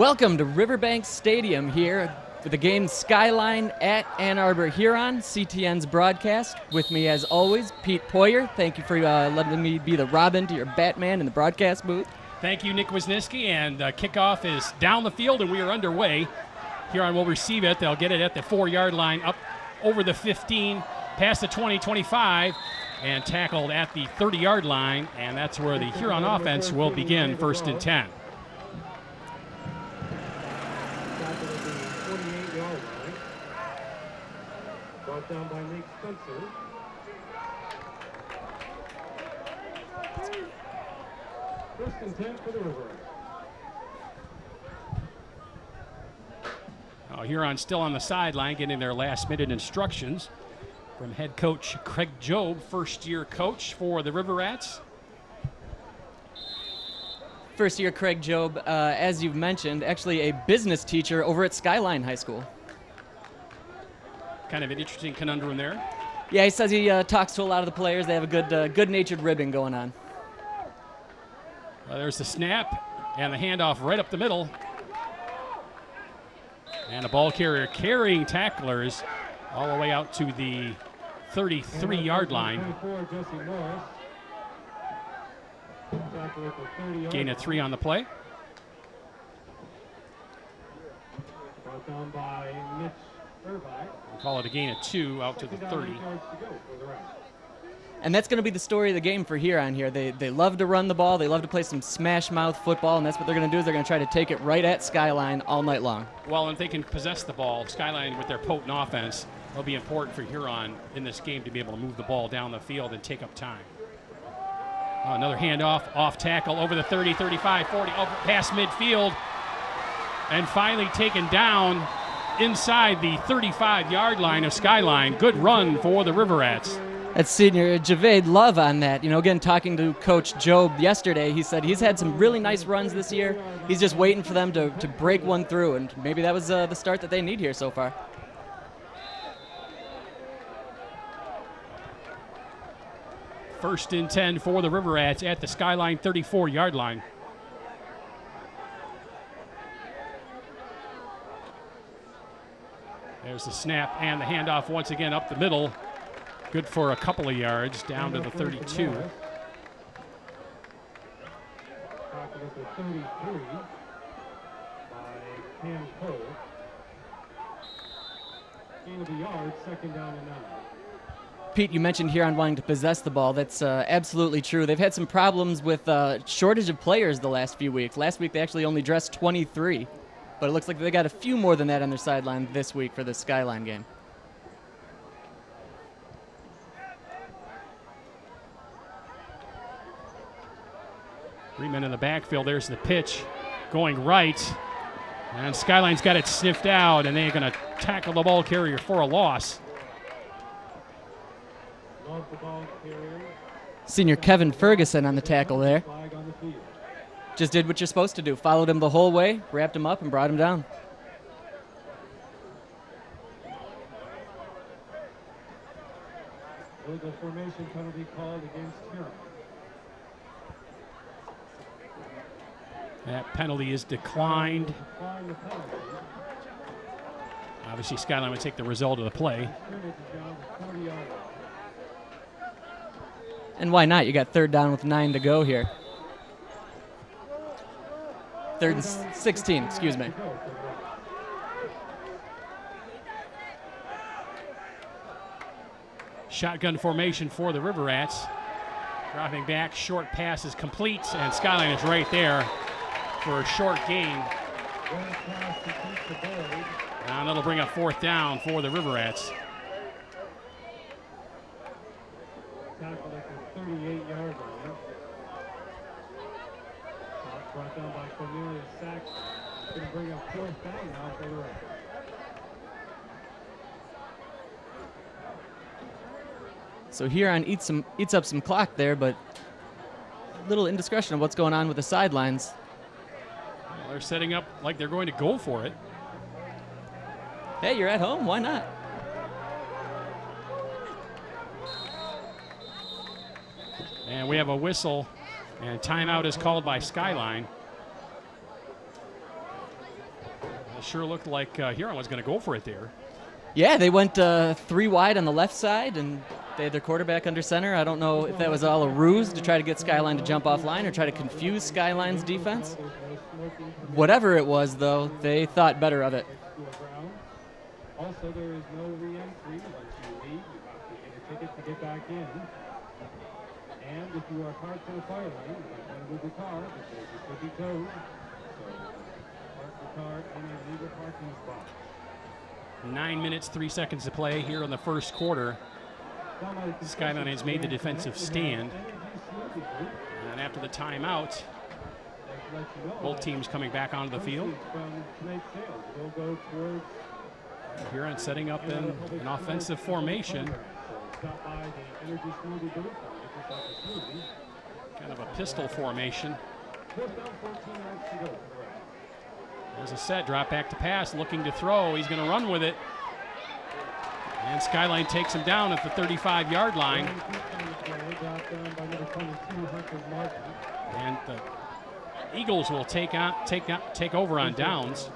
Welcome to Riverbank Stadium here for the game Skyline at Ann Arbor, Huron, CTN's broadcast. With me, as always, Pete Poyer. Thank you for letting me be the Robin to your Batman in the broadcast booth. Thank you, Nick Wisniewski, and kickoff is down the field, and we are underway. Huron will receive it. They'll get it at the 4-yard line, up over the 15, past the 20, 25, and tackled at the 30-yard line, and that's where the Huron offense will begin, 1st and 10. Brought down by Nate Spencer. First and 10 for the River. Huron still on the sideline getting their last-minute instructions from head coach Craig Jobe, first-year coach for the River Rats. First-year Craig Jobe, as you've mentioned, actually a business teacher over at Skyline High School. Kind of an interesting conundrum there. Yeah, he says he talks to a lot of the players. They have a good-natured ribbon going on. There's the snap and the handoff right up the middle. And a ball carrier carrying tacklers all the way out to the 33-yard line. Gain of 3 on the play. Brought down by Mitch. We'll call it a gain of 2 out to the 30. And that's going to be the story of the game for Huron here. They love to run the ball. They love to play some smash-mouth football, and that's what they're going to do is they're going to try to take it right at Skyline all night long. Well, if they can possess the ball, Skyline with their potent offense, it'll be important for Huron in this game to be able to move the ball down the field and take up time. Another handoff, off tackle, over the 30, 35, 40, up past midfield, and finally taken down inside the 35-yard line of Skyline. Good run for the River Rats. That's senior Javade Love on that. You know, again, talking to Coach Jobe yesterday, he said he's had some really nice runs this year. He's just waiting for them to break one through, and maybe that was the start that they need here so far. First and 10 for the River Rats at the Skyline 34-yard line. There's the snap and the handoff once again up the middle. Good for a couple of yards down to the 32. Gain of a yard, 2nd down and 9. Pete, you mentioned Huron wanting to possess the ball. That's absolutely true. They've had some problems with shortage of players the last few weeks. Last week they actually only dressed 23. But it looks like they got a few more than that on their sideline this week for the Skyline game. Three men in the backfield. There's the pitch going right. And Skyline's got it sniffed out, and they're going to tackle the ball carrier for a loss. Senior Kevin Ferguson on the tackle there. Just did what you're supposed to do. Followed him the whole way, wrapped him up, and brought him down. Illegal formation penalty called against Huron. That penalty is declined. Obviously, Skyline would take the result of the play. And why not? You got 3rd down with 9 to go here. 3rd and 16, excuse me. Shotgun formation for the River Rats. Dropping back, short pass is complete, and Skyline is right there for a short gain. And that'll bring up 4th down for the River Rats. Tackle at the 38-yard line. Brought down by Cornelius Sachs. Going to bring up 4th down now for the Rats. So Huron eats up some clock there, but a little indiscretion of what's going on with the sidelines. Well, they're setting up like they're going to go for it. Hey, you're at home. Why not? And we have a whistle, and timeout is called by Skyline. It sure looked like Huron was going to go for it there. Yeah, they went 3 wide on the left side, and they had their quarterback under center. I don't know if that was all a ruse to try to get Skyline to jump off line or try to confuse Skyline's defense. Whatever it was, though, they thought better of it. Also, there is no re-entry. Once you leave, you have to get a ticket to get back in. And if you are parked in the fire lane, you might want to move your car because it could be towed. So, park your car in a legal parking spot. 9 minutes, 3 seconds to play here in the first quarter. Skyline has made the defensive stand. And after the timeout, both teams coming back onto the field. Huron setting up in an offensive formation. Kind of a pistol formation. There's a set, drop back to pass, looking to throw. He's going to run with it. And Skyline takes him down at the 35-yard line. And the Eagles will take over on downs.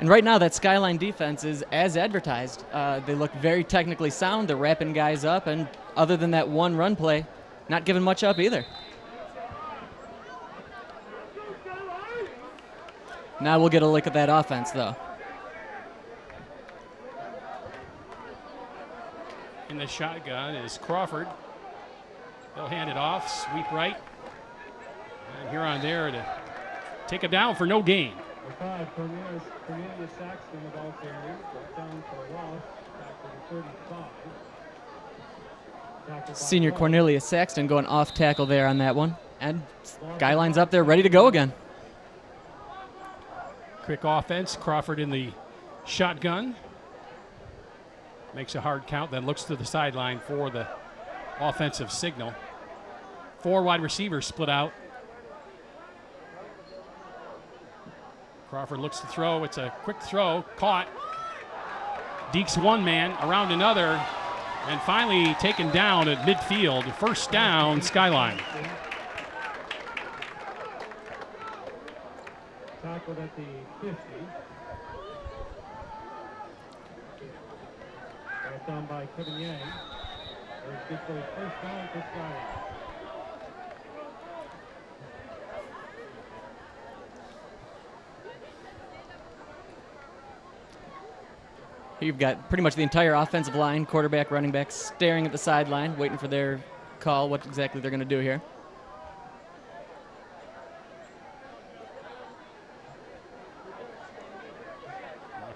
And right now, that Skyline defense is as advertised. They look very technically sound. They're wrapping guys up, and other than that one run play, not giving much up either. Now we'll get a look at that offense, though. In the shotgun is Crawford. They'll hand it off, sweep right. And Huron there to take him down for no gain. Cornelius Saxton, the ball carrier, down for a loss, back to the 35. Senior Cornelius Saxton going off tackle there on that one. And Skyline's up there ready to go again. Quick offense. Crawford in the shotgun. Makes a hard count, then looks to the sideline for the offensive signal. 4 wide receivers split out. Crawford looks to throw. It's a quick throw. Caught. Dekes one man, around another, and finally taken down at midfield. First down, Skyline. Tackled at the 50. Brought down by Kevin Yang. There's good for first down for Skyline. You've got pretty much the entire offensive line, quarterback, running back, staring at the sideline, waiting for their call, what exactly they're going to do here.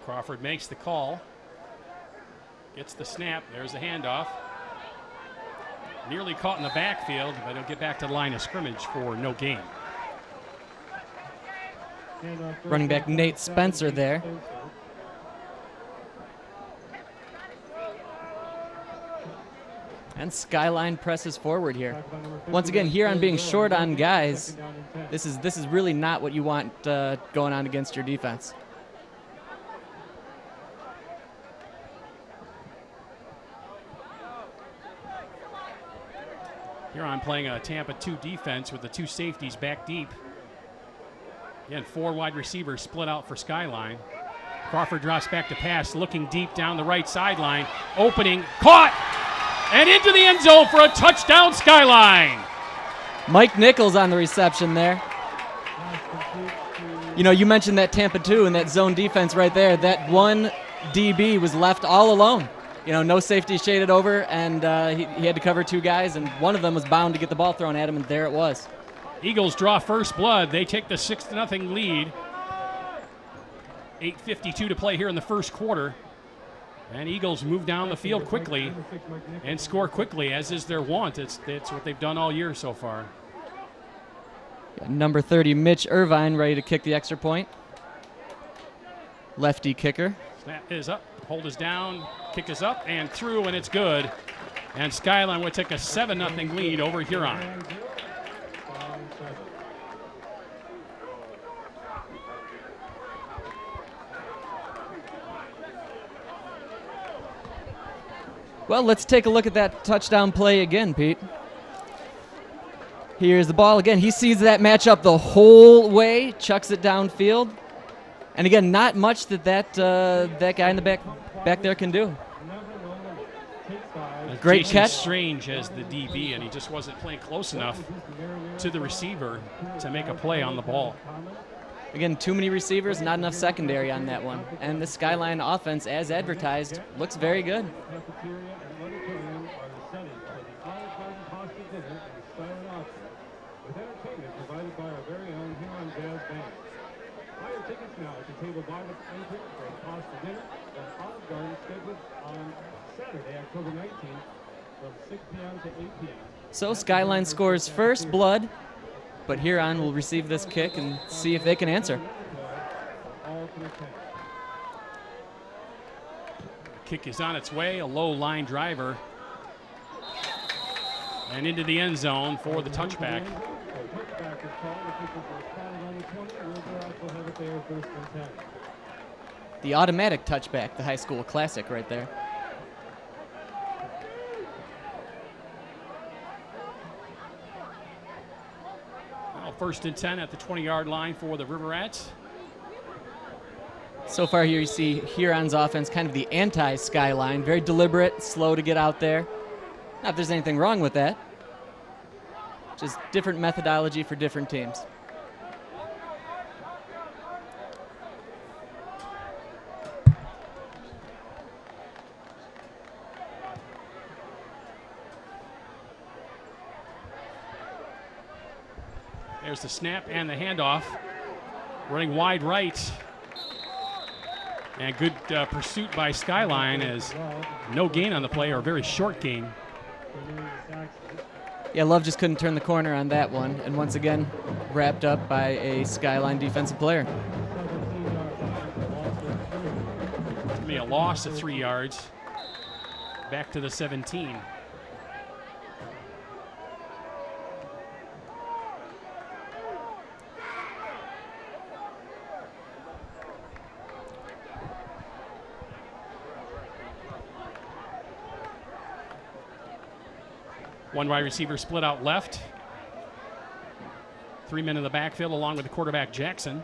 Crawford makes the call. Gets the snap. There's the handoff. Nearly caught in the backfield, but he'll get back to the line of scrimmage for no gain. Running back Nate Spencer there. And Skyline presses forward here. Once again, Huron being short on guys. This is really not what you want going on against your defense. Huron playing a Tampa 2 defense with the 2 safeties back deep. Again, 4 wide receivers split out for Skyline. Crawford drops back to pass, looking deep down the right sideline. Opening, caught, and into the end zone for a touchdown, Skyline. Mike Nichols on the reception there. You know, you mentioned that Tampa 2 and that zone defense right there. That one DB was left all alone. You know, no safety shaded over, and he had to cover 2 guys, and one of them was bound to get the ball thrown at him, and there it was. Eagles draw first blood. They take the 6-0 lead. 8:52 to play here in the first quarter. And Eagles move down the field quickly and score quickly, as is their wont. It's what they've done all year so far. Number 30, Mitch Irvine, ready to kick the extra point. Lefty kicker. Snap is up, hold is down, kick is up and through, and it's good. And Skyline would take a 7-0 lead over Huron. Well, let's take a look at that touchdown play again, Pete. Here's the ball again. He sees that matchup the whole way, chucks it downfield. And again, not much that guy in the back there can do. Great Jason catch. Strange as the DB, and he just wasn't playing close enough to the receiver to make a play on the ball. Again, too many receivers, not enough secondary on that one. And the Skyline offense, as advertised, looks very good. With entertainment provided by our very own Huron Jazz Band. Buy your tickets now at the table by the entrance for a cost of dinner at Olive Garden, scheduled on Saturday, October 19th from 6 p.m. to 8 p.m. So Skyline scores first blood, but Huron will receive this kick and see if they can answer. Kick is on its way, a low line driver. And into the end zone for the touchback. The automatic touchback, the high school classic right there. Well, 1st and 10 at the 20-yard line for the River Rats. So far here you see Huron's offense kind of the anti-Skyline, very deliberate, slow to get out there. Not if there's anything wrong with that. Just different methodology for different teams. There's the snap and the handoff. Running wide right. And good pursuit by Skyline, as no gain on the play, or a very short gain. Yeah, Love just couldn't turn the corner on that one, and once again, wrapped up by a Skyline defensive player. It's going to be a loss of 3 yards. Back to the 17. One wide receiver split out left. 3 men in the backfield along with the quarterback Jackson.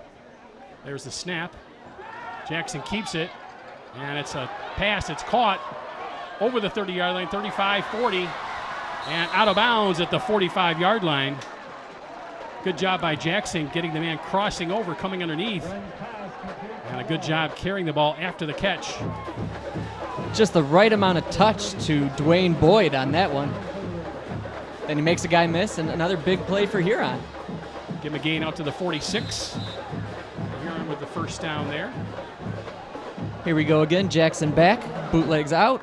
There's the snap. Jackson keeps it, and it's a pass. It's caught over the 30-yard line, 35, 40, and out of bounds at the 45-yard line. Good job by Jackson getting the man crossing over, coming underneath. And a good job carrying the ball after the catch. Just the right amount of touch to Dwayne Boyd on that one. Then he makes a guy miss, and another big play for Huron. Give him a gain out to the 46. Huron with the first down there. Here we go again. Jackson back, bootlegs out.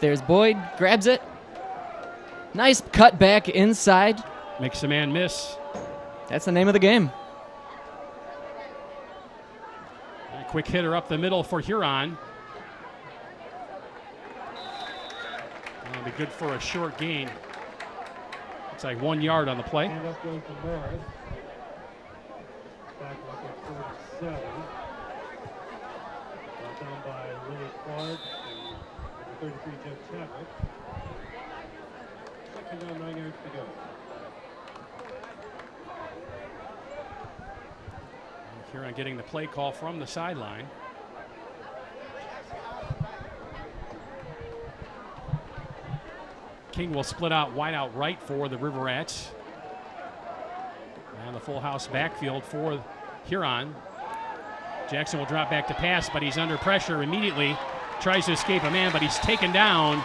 There's Boyd, grabs it. Nice cut back inside. Makes the man miss. That's the name of the game. A quick hitter up the middle for Huron. That'll be good for a short gain. It's like 1 yard on the play. And up goes to Morris. Back up at 47. Brought down by Willie Clark and 33 Jeff Chadwick. Second down, 9 yards to go. Huron getting the play call from the sideline. King will split out wide out right for the River Rats. And the full house backfield for Huron. Jackson will drop back to pass, but he's under pressure immediately. Tries to escape a man, but he's taken down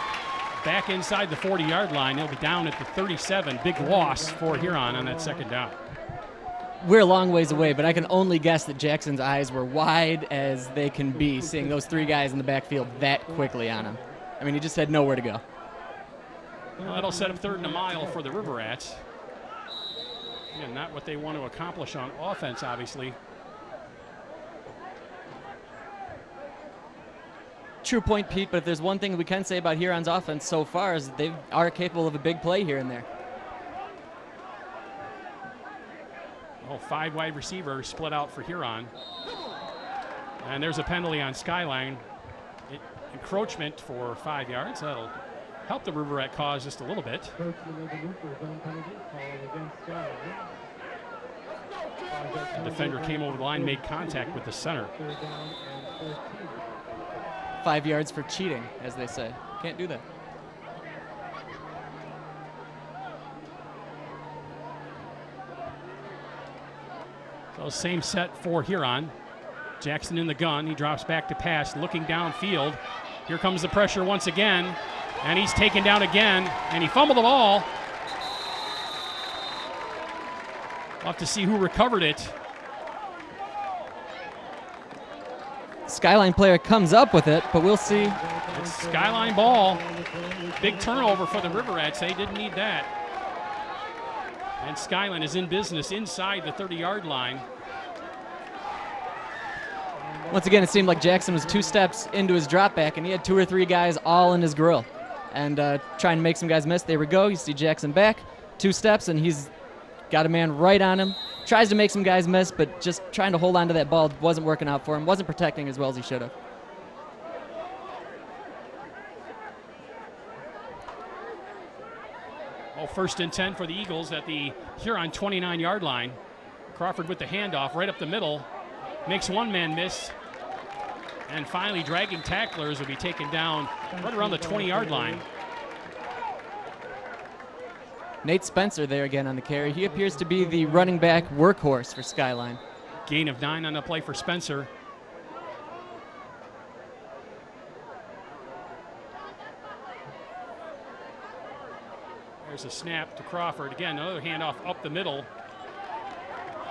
back inside the 40-yard line. He'll be down at the 37. Big loss for Huron on that second down. We're a long ways away, but I can only guess that Jackson's eyes were wide as they can be, seeing those 3 guys in the backfield that quickly on him. I mean, he just had nowhere to go. Well, that'll set up 3rd and a mile for the River Rats. Again, not what they want to accomplish on offense, obviously. True point, Pete, but if there's one thing we can say about Huron's offense so far is that they are capable of a big play here and there. Oh, 5 wide receivers split out for Huron. And there's a penalty on Skyline. Encroachment for 5 yards. That'll help the Riverette cause just a little bit. Coachman of the neutral zone penalty called against Skyline. The defender came over the line, made contact with the center. Third down and 14. 5 yards for cheating, as they say. Can't do that. So same set for Huron. Jackson in the gun. He drops back to pass, looking downfield. Here comes the pressure once again, and he's taken down again, and he fumbled the ball. We'll have to see who recovered it. Skyline player comes up with it, but we'll see. It's Skyline ball. Big turnover for the Riverettes. They didn't need that. And Skyline is in business inside the 30-yard line. Once again, it seemed like Jackson was 2 steps into his drop back, and he had 2 or 3 guys all in his grill. And trying to make some guys miss. There we go. You see Jackson back, 2 steps, and he's got a man right on him. Tries to make some guys miss, but just trying to hold on to that ball wasn't working out for him. Wasn't protecting as well as he should have. Oh, 1st and 10 for the Eagles at the Huron 29-yard line. Crawford with the handoff right up the middle. Makes one man miss. And finally, dragging tacklers will be taken down right around the 20-yard line. Nate Spencer there again on the carry. He appears to be the running back workhorse for Skyline. Gain of 9 on the play for Spencer. There's a snap to Crawford. Again, another handoff up the middle.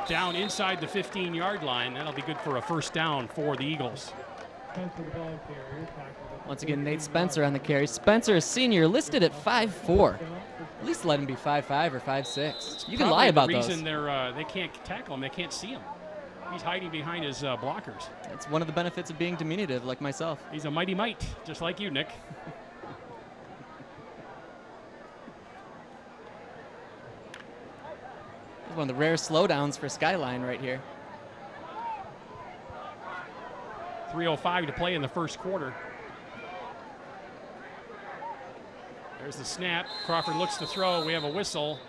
Down inside the 15-yard line. That'll be good for a 1st down for the Eagles. Once again, Nate Spencer on the carry. Spencer, a senior, listed at 5'4". At least let him be 5'5" or 5'6". You can lie about the those. reason they can't tackle him, they can't see him. He's hiding behind his blockers. That's one of the benefits of being diminutive, like myself. He's a mighty mite, just like you, Nick. One of the rare slowdowns for Skyline right here. 3:05 to play in the 1st quarter. There's the snap. Crawford looks to throw. We have a whistle.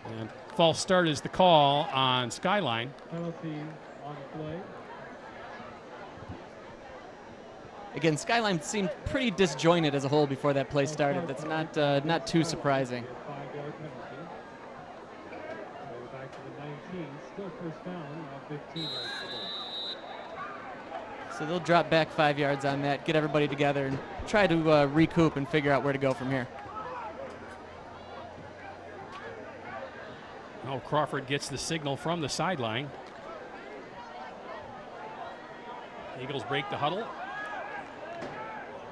And false start is the call on Skyline. Penalty on the play. Again, Skyline seemed pretty disjointed as a whole before that play started. That's not too surprising. 5-yard penalty. So back to the 19. Still 1st down, 15 yards to go. So they'll drop back 5 yards on that, get everybody together, and try to recoup and figure out where to go from here. Oh, Crawford gets the signal from the sideline. Eagles break the huddle.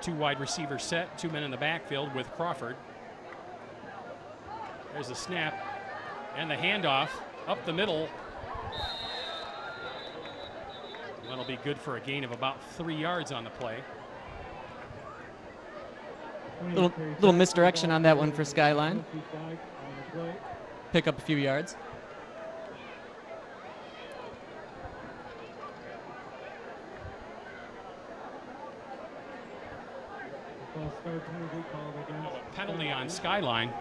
2 wide receivers set, 2 men in the backfield with Crawford. There's the snap and the handoff up the middle. That'll be good for a gain of about 3 yards on the play. Little misdirection on that one for Skyline. Pick up a few yards. A penalty on Skyline.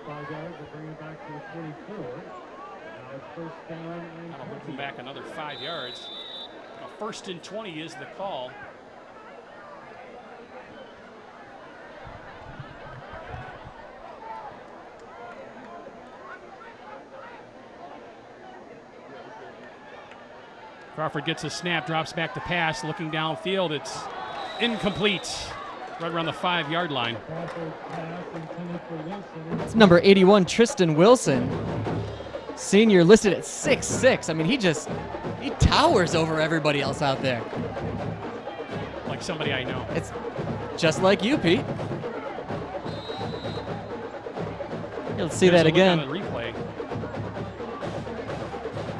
5 yards will bring it back to the 24. Now it's 1st down and That'll move them back another 5 yards. A 1st and 20 is the call. Crawford gets a snap, drops back to pass, looking downfield. It's incomplete. Right around the 5-yard line. It's number 81, Tristan Wilson. Senior listed at 6'6". I mean, he towers over everybody else out there. Like somebody I know. It's just like you, Pete. You'll see that again. On the replay.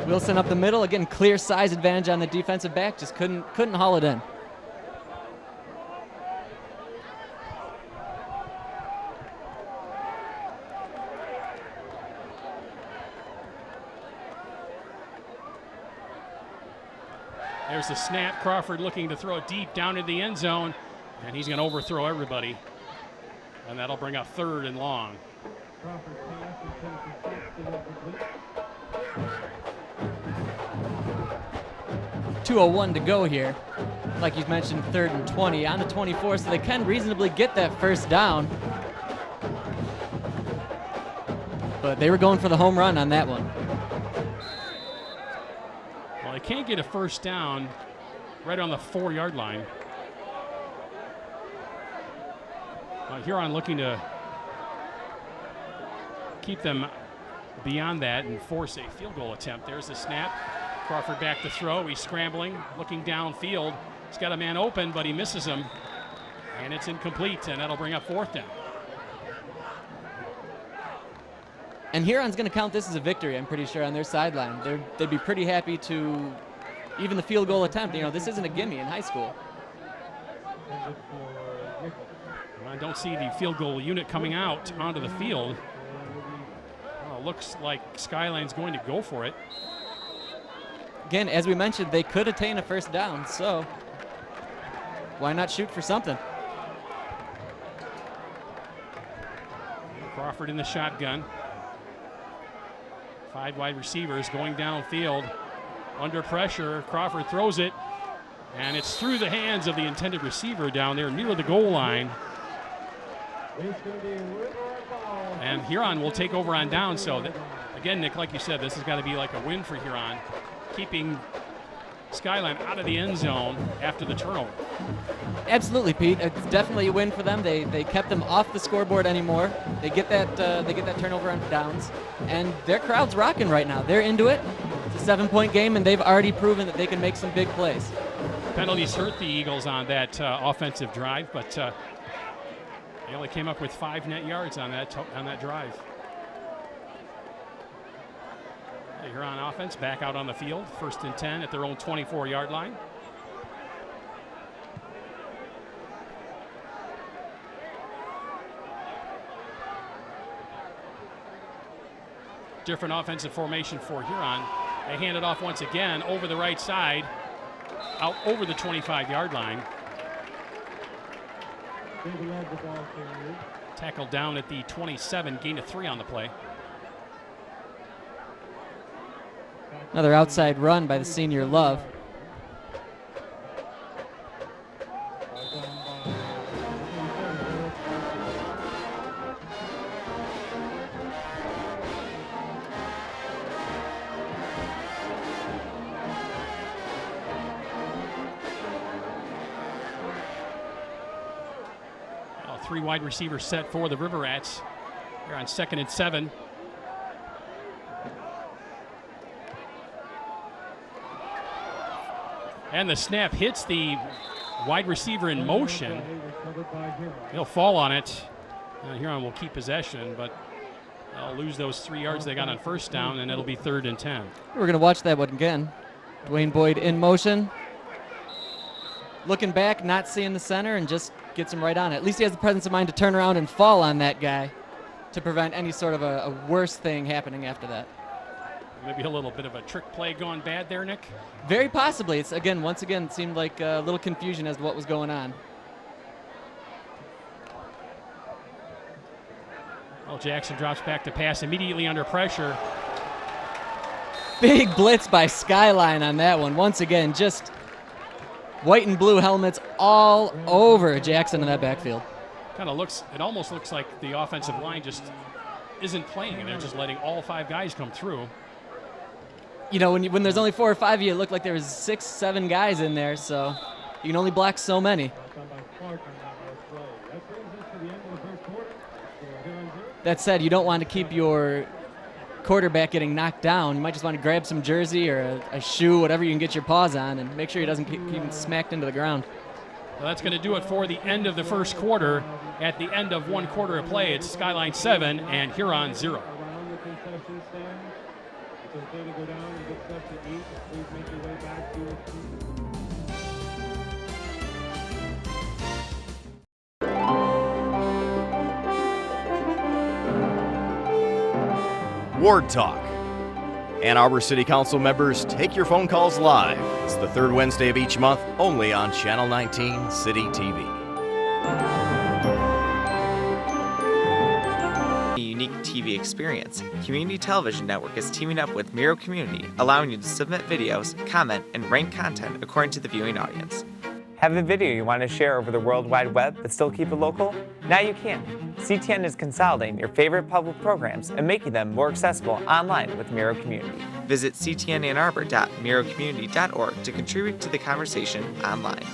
Wilson up the middle. Again, clear size advantage on the defensive back. Just couldn't haul it in. There's the snap. Crawford looking to throw it deep down in the end zone. And he's going to overthrow everybody. And that'll bring up 3rd and long. Crawford's pass is incomplete. 2:01 to go here. Like you mentioned, 3rd and 20 on the 24, so they can reasonably get that first down. But they were going for the home run on that one. Well, they can't get a first down right on the 4-yard line. Huron looking to keep them beyond that and force a field goal attempt. There's the snap. Crawford back to throw. He's scrambling, looking downfield. He's got a man open, but he misses him. And it's incomplete, and that'll bring up 4th down. And Huron's going to count this as a victory, I'm pretty sure, on their sideline. They'd be pretty happy to even the field goal attempt. You know, this isn't a gimme in high school. I don't see the field goal unit coming out onto the field. Well, looks like Skyline's going to go for it. Again, as we mentioned, they could attain a first down, so why not shoot for something? Crawford in the shotgun. 5 wide receivers going downfield. Under pressure, Crawford throws it, and it's through the hands of the intended receiver down there near the goal line. And Huron will take over on down. So, again, Nick, like you said, this has got to be like a win for Huron, keeping Skyline out of the end zone after the turnover. Absolutely, Pete. It's definitely a win for them. They kept them off the scoreboard anymore. They get that turnover on downs, and their crowd's rocking right now. They're into it. It's a 7-point game, and they've already proven that they can make some big plays. Penalties hurt the Eagles on that offensive drive, but they only came up with 5 net yards on that drive. The Huron offense back out on the field, 1st and 10 at their own 24-yard line. Different offensive formation for Huron. They hand it off once again over the right side, out over the 25-yard line. Tackled down at the 27, gain of 3 on the play. Another outside run by the senior Love. Well, 3 wide receivers set for the River Rats. They're on 2nd and 7. And the snap hits the wide receiver in motion. He'll fall on it. Huron will keep possession, but they'll lose those 3 yards they got on first down, and it'll be 3rd and 10. We're going to watch that one again. Dwayne Boyd in motion. Looking back, not seeing the center, and just gets him right on it. At least he has the presence of mind to turn around and fall on that guy to prevent any sort of a worse thing happening after that. Maybe a little bit of a trick play gone bad there, Nick? Very possibly. It's once again, it seemed like a little confusion as to what was going on. Well, Jackson drops back to pass immediately under pressure. Big blitz by Skyline on that one. Once again, just white and blue helmets all over Jackson in that backfield. It almost looks like the offensive line just isn't playing, and they're just letting all 5 guys come through. You know, when there's only 4 or 5 of you, it looked like there was 6, 7 guys in there, so you can only block so many. That said, you don't want to keep your quarterback getting knocked down. You might just want to grab some jersey or a shoe, whatever you can get your paws on, and make sure he doesn't keep him smacked into the ground. Well, that's going to do it for the end of the first quarter. At the end of 1 quarter of play, it's Skyline 7 and Huron 0. It's okay to go down and get stuff to eat. Please make your way back to your seat. Ward Talk. Ann Arbor City Council members take your phone calls live. It's the 3rd Wednesday of each month, only on Channel 19 City TV. A unique TV experience, Community Television Network is teaming up with Miro Community, allowing you to submit videos, comment, and rank content according to the viewing audience. Have a video you want to share over the World Wide Web but still keep it local? Now you can. CTN is consolidating your favorite public programs and making them more accessible online with Miro Community. Visit ctnannarbor.mirocommunity.org to contribute to the conversation online.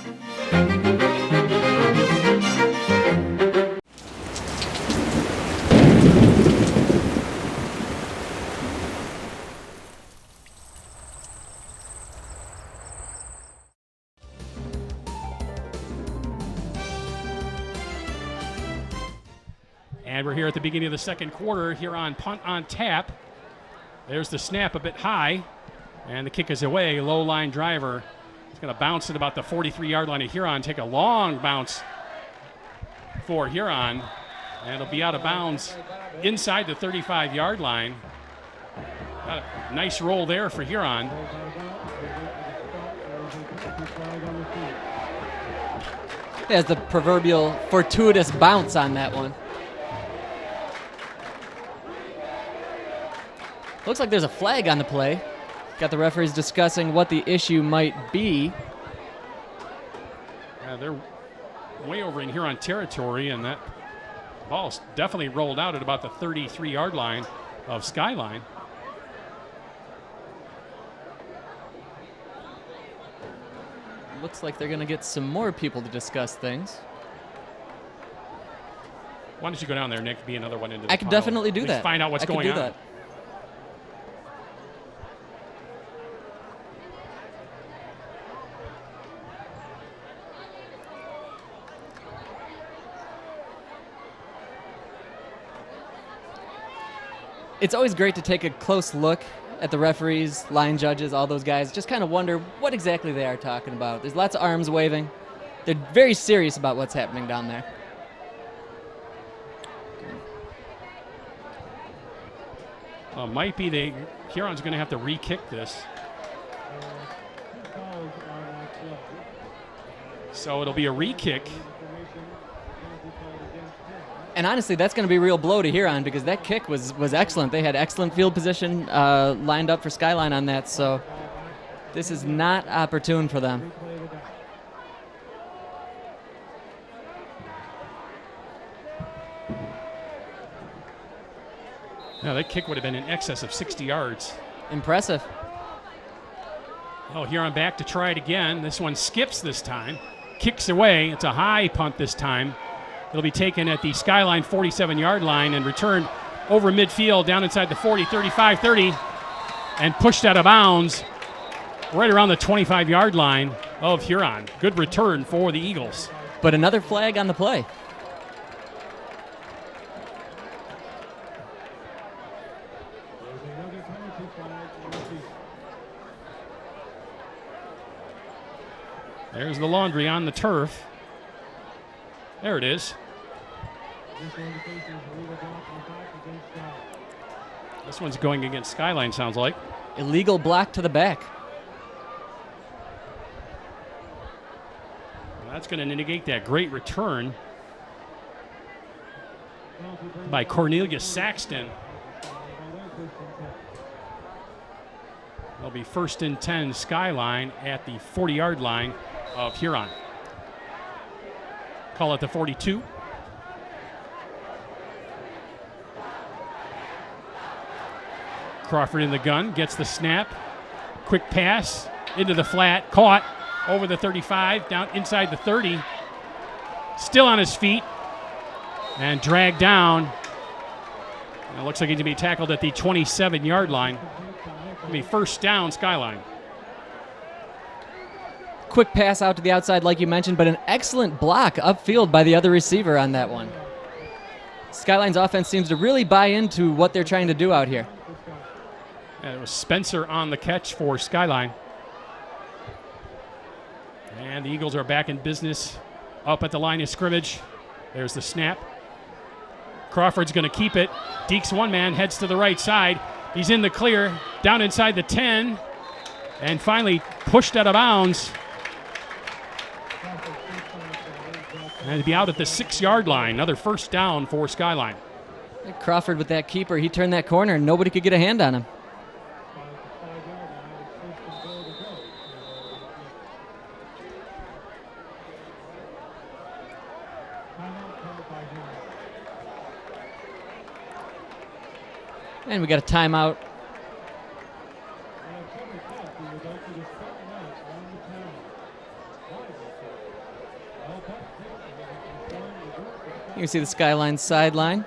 And we're here at the beginning of the second quarter. Huron punt on tap. There's the snap a bit high, and the kick is away. Low line driver. It's going to bounce at about the 43-yard line of Huron. Take a long bounce for Huron, and it'll be out of bounds inside the 35-yard line. Got a nice roll there for Huron. There's the proverbial fortuitous bounce on that one. Looks like there's a flag on the play. Got the referees discussing what the issue might be. Yeah, they're way over in Huron territory, and that ball's definitely rolled out at about the 33-yard line of Skyline. Looks like they're going to get some more people to discuss things. Why don't you go down there, Nick? Be another one into the I could pile. definitely do At least that. Find out what's I could going do on. that. It's always great to take a close look at the referees, line judges, all those guys. Just kind of wonder what exactly they are talking about. There's lots of arms waving. They're very serious about what's happening down there. Might be Huron's going to have to re-kick this. So it'll be a re-kick. And honestly, that's going to be a real blow to Huron because that kick was excellent. They had excellent field position lined up for Skyline on that, so this is not opportune for them. Now that kick would have been in excess of 60 yards. Impressive. Oh, Huron back to try it again. This one skips this time. Kicks away. It's a high punt this time. It'll be taken at the Skyline 47-yard line and returned over midfield down inside the 40, 35, 30, and pushed out of bounds right around the 25-yard line of Huron. Good return for the Eagles. But another flag on the play. There's the laundry on the turf. There it is. This one's going against Skyline, sounds like. Illegal block to the back. Well, that's going to negate that great return by Cornelius Saxton. It'll be 1st and 10 Skyline at the 40-yard line of Huron. Call it the 42. Crawford in the gun, gets the snap. Quick pass into the flat, caught over the 35, down inside the 30. Still on his feet and dragged down. And it looks like he's going to be tackled at the 27-yard line. It'll be 1st down, Skyline. Quick pass out to the outside, like you mentioned, but an excellent block upfield by the other receiver on that one. Skyline's offense seems to really buy into what they're trying to do out here. And it was Spencer on the catch for Skyline. And the Eagles are back in business up at the line of scrimmage. There's the snap. Crawford's going to keep it. Deeks one man, heads to the right side. He's in the clear, down inside the 10, and finally pushed out of bounds And to be out at the 6-yard line. Another first down for Skyline. Crawford with that keeper, he turned that corner and nobody could get a hand on him. And we got a timeout. You can see the Skyline sideline.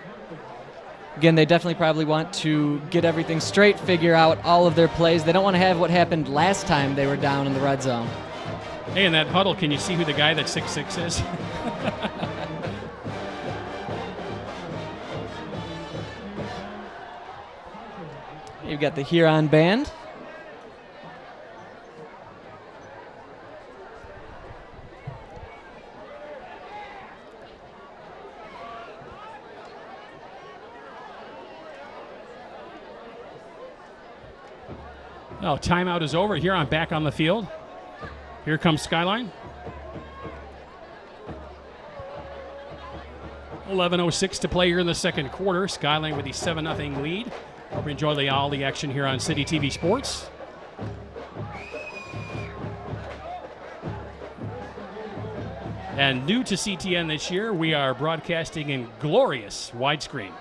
Again, they definitely probably want to get everything straight, figure out all of their plays. They don't want to have what happened last time they were down in the red zone. Hey, in that huddle, can you see who the guy that 6'6" is? You've got the Huron band. Well, timeout is over. Huron back on the field. Here comes Skyline. 11:06 to play here in the second quarter. Skyline with the 7-0 lead. Hope you enjoy all the action here on City TV Sports. And new to CTN this year, we are broadcasting in glorious widescreen.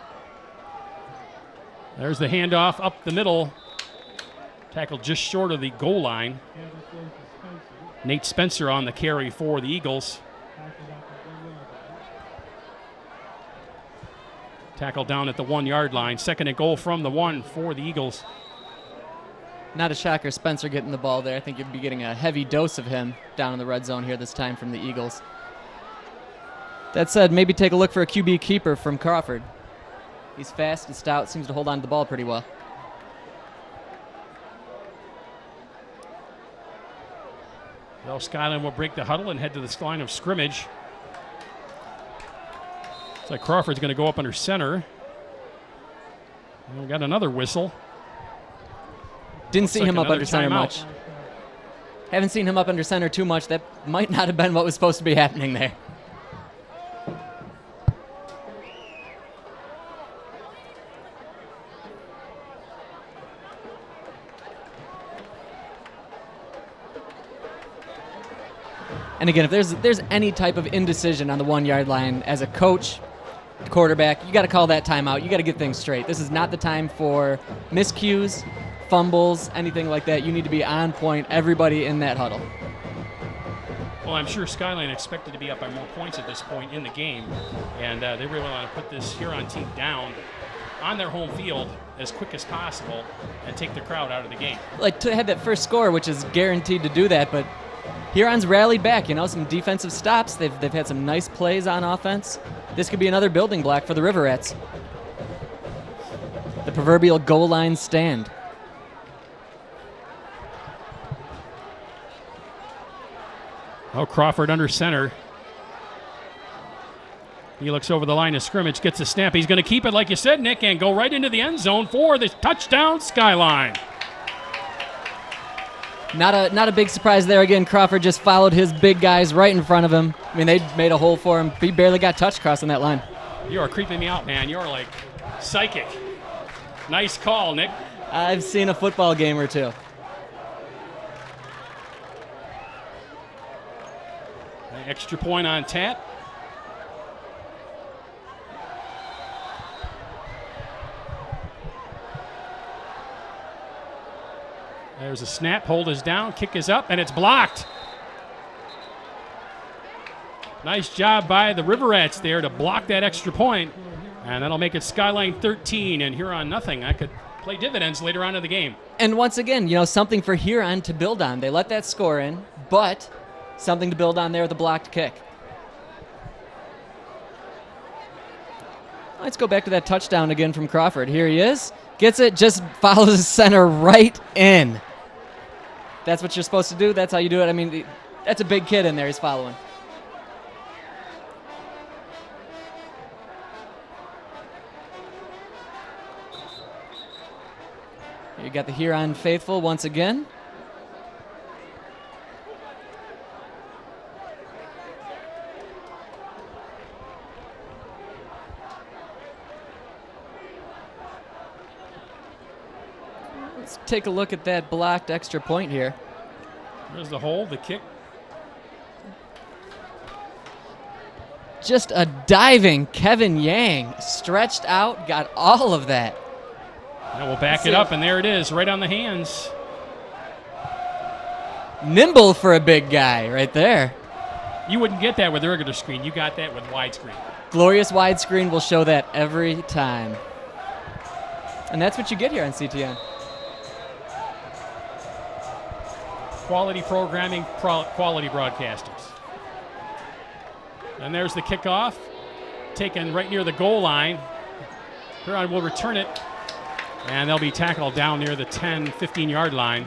There's the handoff up the middle. Tackled just short of the goal line. Nate Spencer on the carry for the Eagles. Tackle down at the 1-yard line. 2nd and goal from the 1 for the Eagles. Not a shocker, Spencer getting the ball there. I think you'd be getting a heavy dose of him down in the red zone here this time from the Eagles. That said, maybe take a look for a QB keeper from Crawford. He's fast and stout, seems to hold on to the ball pretty well. Well, Skyline will break the huddle and head to this line of scrimmage. Looks like Crawford's going to go up under center. And we got another whistle. Didn't see him up under center timeout. much. Haven't seen him up under center too much. That might not have been what was supposed to be happening there. And again, if there's any type of indecision on the 1-yard line as a coach, quarterback, you got to call that timeout. You got to get things straight. This is not the time for miscues, fumbles, anything like that. You need to be on point, everybody in that huddle. Well, I'm sure Skyline expected to be up by more points at this point in the game, and they really want to put this Huron team down on their home field as quick as possible and take the crowd out of the game. Like to have that first score, which is guaranteed to do that, but Huron's rallied back, some defensive stops. They've had some nice plays on offense. This could be another building block for the River Rats. The proverbial goal line stand. Oh, Crawford under center. He looks over the line of scrimmage, gets a snap. He's going to keep it, like you said, Nick, and go right into the end zone for the touchdown, Skyline. Not a big surprise there. Again, Crawford just followed his big guys right in front of him. I mean, they made a hole for him. He barely got touched crossing that line. You are creeping me out, man. You're like psychic. Nice call, Nick. I've seen a football game or two. An extra point on tap. There's a snap. Hold is down. Kick is up, and it's blocked. Nice job by the River Rats there to block that extra point, and that'll make it Skyline 13 and Huron nothing. That could play dividends later on in the game. And once again, something for Huron to build on. They let that score in, but something to build on there with a blocked kick. Let's go back to that touchdown again from Crawford. Here he is. Gets it, just follows the center right in. That's what you're supposed to do. That's how you do it. I mean, that's a big kid in there he's following. You got the Huron faithful once again. Let's take a look at that blocked extra point here. There's the hold, the kick. Just a diving Kevin Yang, stretched out, got all of that. Now we'll back it up, and there it is, right on the hands. Nimble for a big guy right there. You wouldn't get that with the regular screen. You got that with widescreen. Glorious widescreen will show that every time. And that's what you get here on CTN. Quality programming, quality broadcasters. And there's the kickoff, taken right near the goal line. Huron will return it, and they'll be tackled down near the 10, 15-yard line.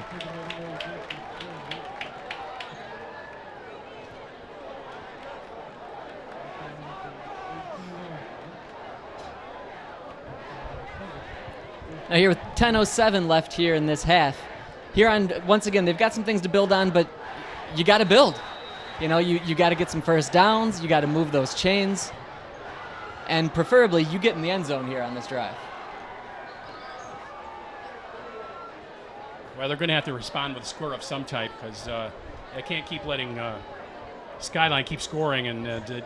Now here with 10:07 left here in this half. Huron, once again, they've got some things to build on, but you got to build. You know, you got to get some first downs. You got to move those chains. And preferably, you get in the end zone here on this drive. Well, they're going to have to respond with a score of some type because they can't keep letting Skyline keep scoring and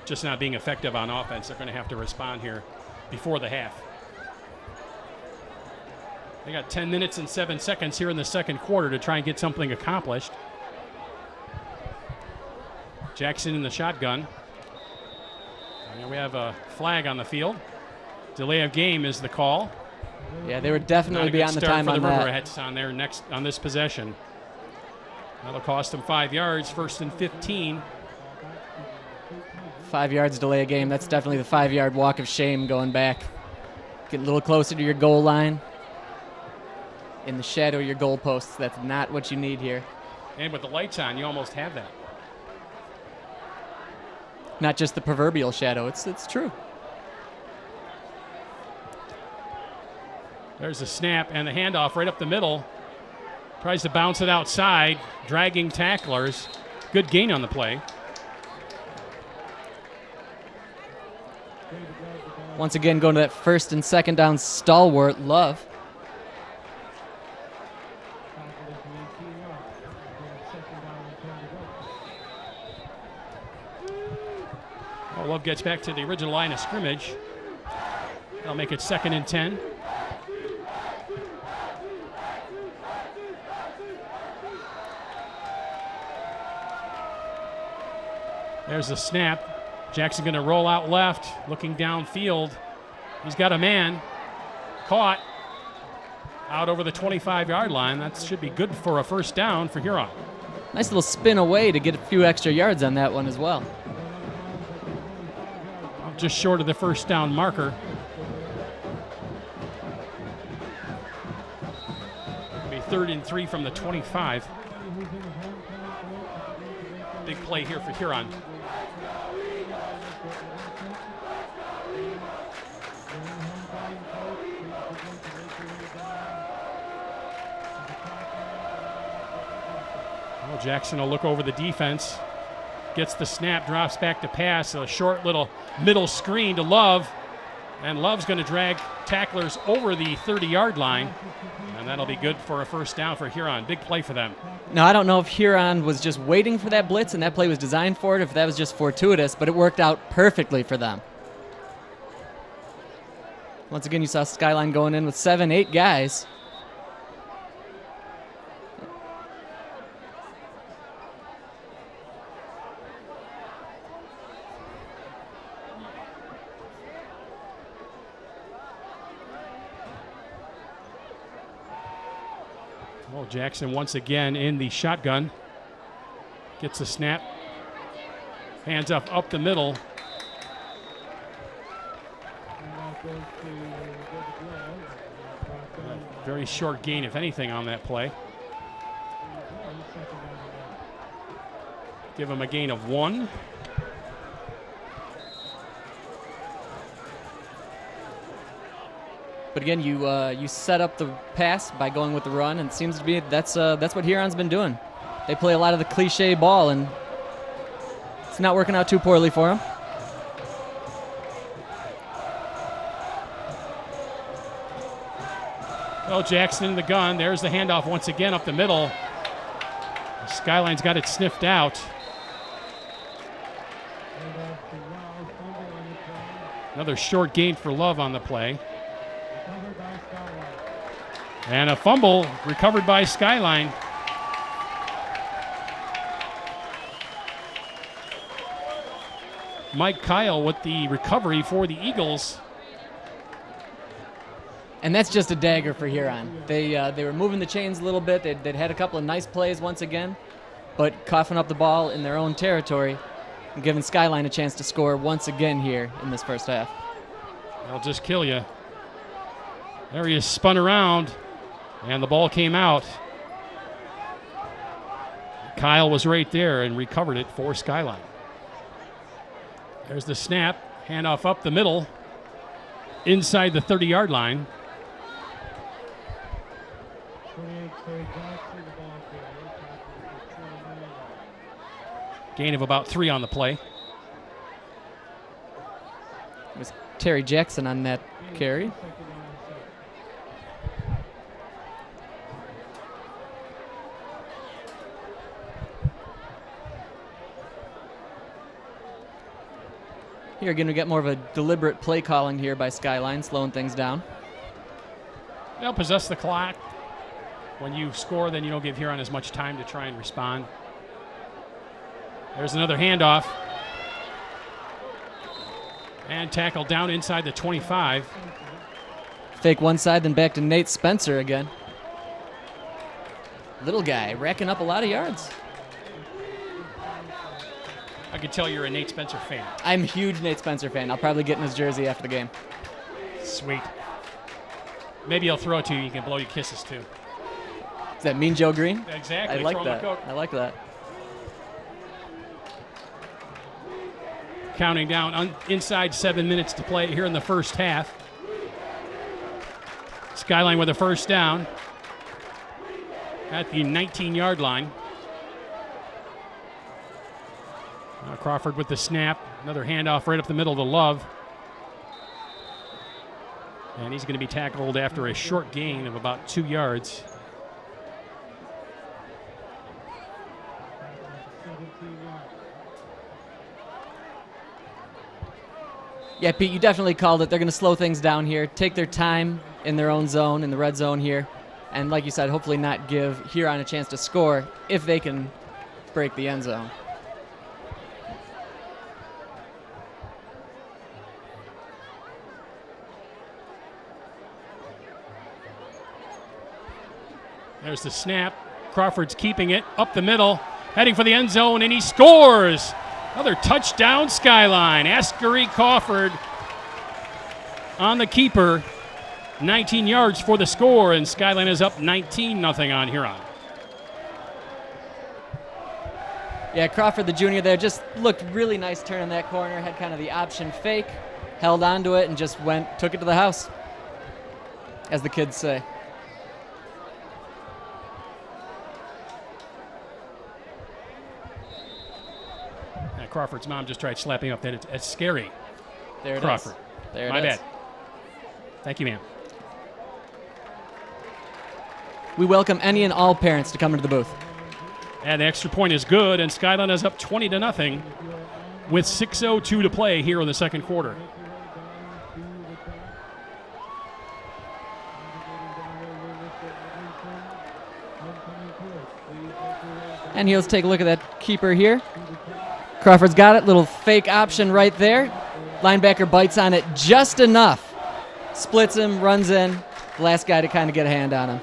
just not being effective on offense. They're going to have to respond here before the half. They got 10 minutes and 7 seconds here in the second quarter to try and get something accomplished. Jackson in the shotgun. And we have a flag on the field. Delay of game is the call. Yeah, they were definitely beyond the time for on the that. Riverheads on there next on this possession. That'll cost them 5 yards, first and 15. 5 yards delay a game. That's definitely the 5-yard walk of shame going back. Get a little closer to your goal line. In the shadow of your goalposts. That's not what you need here. And with the lights on, you almost have that. Not just the proverbial shadow. It's true. There's the snap and the handoff right up the middle. Tries to bounce it outside, dragging tacklers. Good gain on the play. Once again, going to that first and second down stalwart, Love. Well, Love gets back to the original line of scrimmage. They'll make it 2nd and 10. There's the snap. Jackson going to roll out left, looking downfield. He's got a man. Caught. Out over the 25-yard line. That should be good for a first down for Huron. Nice little spin away to get a few extra yards on that one as well. Just short of the first down marker. It'll be 3rd and 3 from the 25. Big play here for Huron. Well, Jackson will look over the defense. Gets the snap, drops back to pass. A short little middle screen to Love. And Love's going to drag tacklers over the 30-yard line. And that'll be good for a first down for Huron. Big play for them. Now, I don't know if Huron was just waiting for that blitz and that play was designed for it, if that was just fortuitous, but it worked out perfectly for them. Once again, you saw Skyline going in with 7, 8 guys. Well, Jackson once again in the shotgun. Gets a snap. Hands up the middle. Very short gain, if anything, on that play. Give him a gain of 1. But again, you set up the pass by going with the run, and it seems to be that's what Huron's been doing. They play a lot of the cliche ball, and it's not working out too poorly for them. Oh, Jackson in the gun. There's the handoff once again up the middle. Skyline's got it sniffed out. Another short gain for Love on the play. And a fumble recovered by Skyline. Mike Kyle with the recovery for the Eagles. And that's just a dagger for Huron. They were moving the chains a little bit. They'd had a couple of nice plays once again, but coughing up the ball in their own territory and giving Skyline a chance to score once again here in this first half. They'll just kill you. There he is, spun around, and the ball came out. Kyle was right there and recovered it for Skyline. There's the snap, handoff up the middle, inside the 30-yard line. Gain of about 3 on the play. It was Terry Jackson on that carry. You're going to get more of a deliberate play calling here by Skyline, slowing things down. They'll possess the clock. When you score, then you don't give Huron as much time to try and respond. There's another handoff. And tackle down inside the 25. Fake one side, then back to Nate Spencer again. Little guy racking up a lot of yards. I can tell you're a Nate Spencer fan. I'm a huge Nate Spencer fan. I'll probably get in his jersey after the game. Sweet. Maybe he'll throw it to you. You can blow your kisses too. Is that Mean Joe Green? Exactly. I like Throw him a that. coat. I like that. Counting down inside 7 minutes to play here in the first half. Skyline with a first down at the 19-yard line. Now Crawford with the snap. Another handoff right up the middle to Love. And he's going to be tackled after a short gain of about 2 yards. Yeah, Pete, you definitely called it. They're going to slow things down here, take their time in their own zone, in the red zone here, and like you said, hopefully not give Huron a chance to score if they can break the end zone. There's the snap. Crawford's keeping it up the middle, heading for the end zone, and he scores! Another touchdown, Skyline. Askery Crawford on the keeper. 19 yards for the score, and Skyline is up 19-0 on Huron. Yeah, Crawford, the junior there, just looked really nice turning that corner, had kind of the option fake, held onto it, and just took it to the house, as the kids say. Crawford's mom just tried slapping up that. It's scary. There it Crawford. is. There it is. My bad. Thank you, ma'am. We welcome any and all parents to come into the booth. And the extra point is good, and Skyline is up 20-0 with 6:02 to play here in the second quarter. And let's take a look at that keeper here. Crawford's got it, little fake option right there. Linebacker bites on it just enough. Splits him, runs in. The last guy to kind of get a hand on him.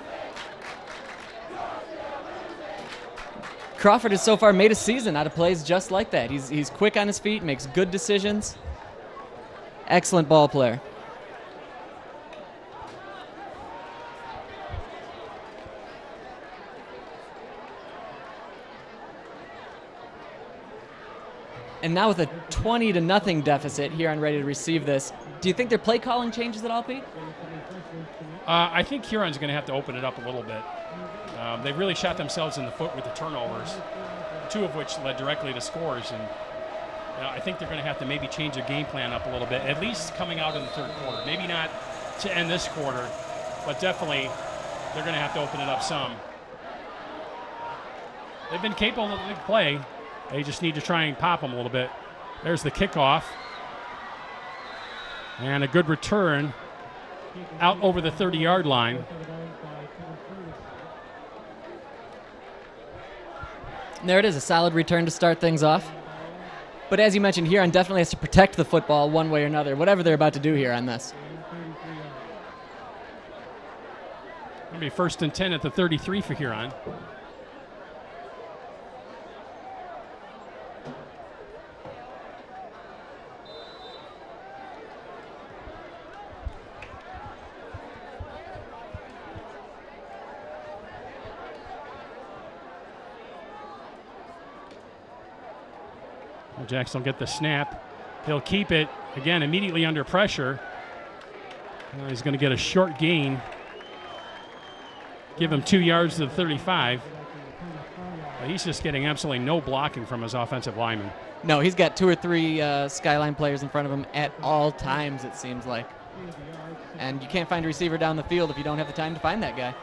Crawford has so far made a season out of plays just like that. He's quick on his feet, makes good decisions. Excellent ball player. And now with a 20-0 deficit, Huron ready to receive this. Do you think their play calling changes at all, Pete? I think Huron's going to have to open it up a little bit. They really shot themselves in the foot with the turnovers, 2 of which led directly to scores. And I think they're going to have to maybe change their game plan up a little bit, at least coming out in the third quarter. Maybe not to end this quarter, but definitely they're going to have to open it up some. They've been capable of big play. They just need to try and pop them a little bit. There's the kickoff. And a good return out over the 30-yard line. And there it is, a solid return to start things off. But as you mentioned, Huron definitely has to protect the football one way or another, whatever they're about to do here on this. It'll be 1st and 10 at the 33 for Huron. Jackson will get the snap. He'll keep it, again, immediately under pressure. He's going to get a short gain. Give him 2 yards to the 35. But he's just getting absolutely no blocking from his offensive lineman. No, he's got 2 or 3 Skyline players in front of him at all times, it seems like. And you can't find a receiver down the field if you don't have the time to find that guy.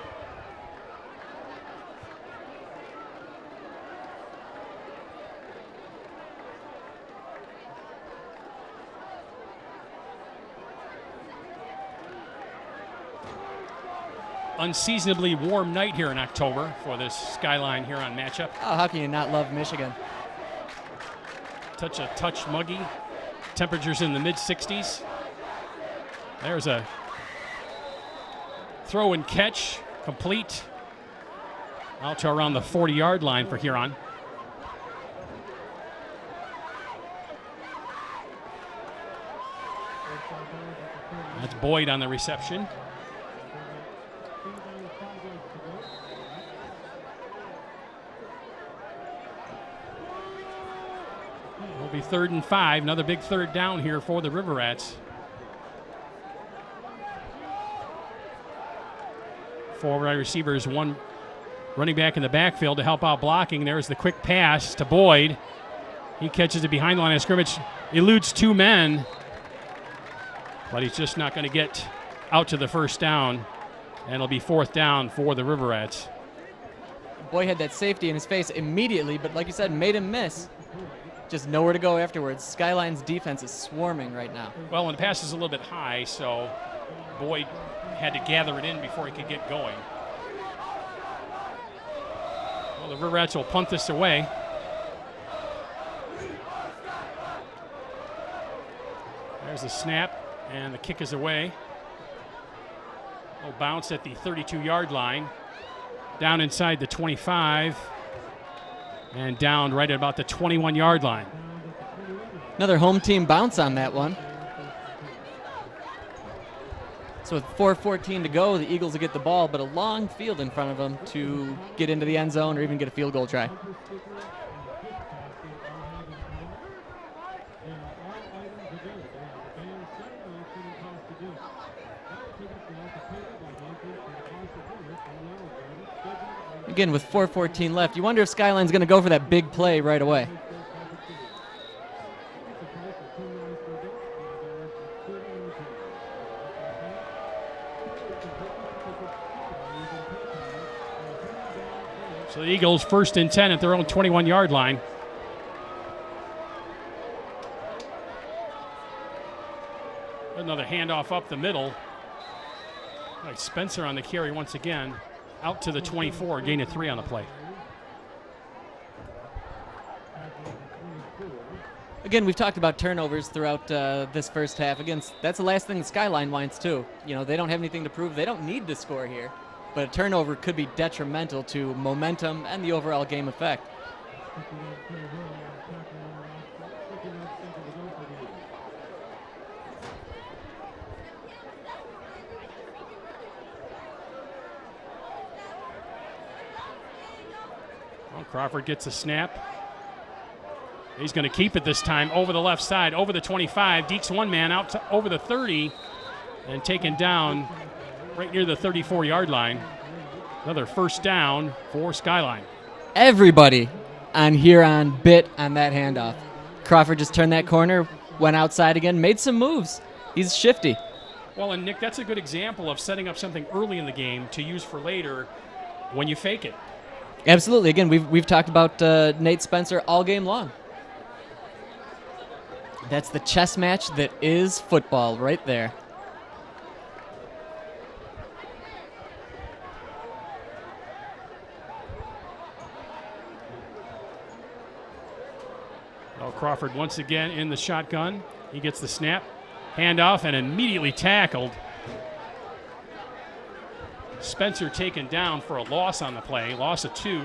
Unseasonably warm night here in October for this Skyline Huron matchup. Oh, how can you not love Michigan? Touch muggy. Temperatures in the mid-60s. There's a throw and catch, complete. Out to around the 40-yard line for Huron. That's Boyd on the reception. It'll be 3rd and 5. Another big third down here for the River Rats. 4 wide receivers, 1 running back in the backfield to help out blocking. There's the quick pass to Boyd. He catches it behind the line of scrimmage, eludes 2 men, but he's just not going to get out to the first down, and it'll be 4th down for the River Rats. Boyd had that safety in his face immediately, but like you said, made him miss. Just nowhere to go afterwards. Skyline's defense is swarming right now. Well, and the pass is a little bit high, so Boyd had to gather it in before he could get going. Well, the River Rats will punt this away. There's the snap, and the kick is away. Little bounce at the 32-yard line. Down inside the 25. And down right at about the 21-yard line. Another home team bounce on that one. So with 4:14 to go, the Eagles will get the ball, but a long field in front of them to get into the end zone or even get a field goal try. Again, with 4:14 left, you wonder if Skyline's going to go for that big play right away. So the Eagles 1st and 10 at their own 21-yard line. Another handoff up the middle. Like Spencer on the carry once again. Out to the 24, gain of 3 on the play. Again, we've talked about turnovers throughout this first half. Again, that's the last thing the Skyline wants too. You know, they don't have anything to prove. They don't need to score here. But a turnover could be detrimental to momentum and the overall game effect. Well, Crawford gets a snap. He's going to keep it this time over the left side, over the 25. Dekes 1 man out to over the 30 and taken down right near the 34-yard line. Another 1st down for Skyline. Everybody on Huron bit on that handoff. Crawford just turned that corner, went outside again, made some moves. He's shifty. Well, and Nick, that's a good example of setting up something early in the game to use for later when you fake it. Absolutely. Again, we've talked about Nate Spencer all game long. That's the chess match that is football right there. Well, Crawford once again in the shotgun. He gets the snap, handoff, and immediately tackled. Spencer taken down for a loss on the play, loss of 2.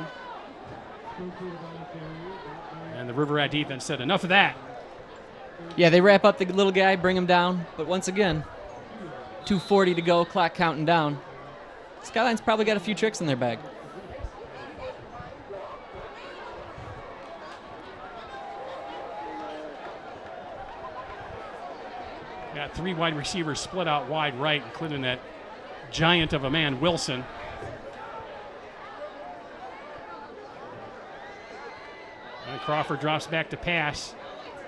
And the River Rat defense said, enough of that. Yeah, they wrap up the little guy, bring him down. But once again, 2:40 to go, clock counting down. Skyline's probably got a few tricks in their bag. Got 3 wide receivers split out wide right, including that giant of a man, Wilson. And Crawford drops back to pass.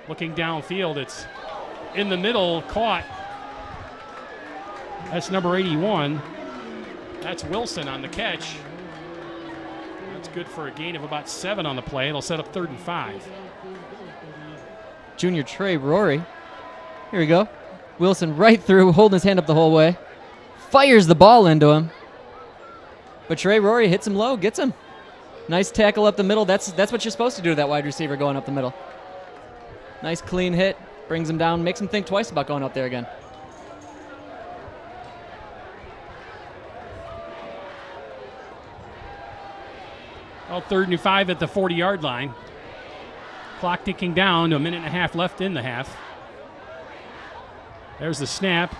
Looking downfield, it's in the middle, caught. That's number 81. That's Wilson on the catch. That's good for a gain of about 7 on the play. It'll set up 3rd and 5. Junior Trey Rory. Here we go. Wilson right through, holding his hand up the whole way. Fires the ball into him. But Trey Rory hits him low, gets him. Nice tackle up the middle. That's what you're supposed to do to that wide receiver going up the middle. Nice clean hit, brings him down, makes him think twice about going up there again. Well, 3rd and 5 at the 40-yard line. Clock ticking down to 1.5 minutes left in the half. There's the snap.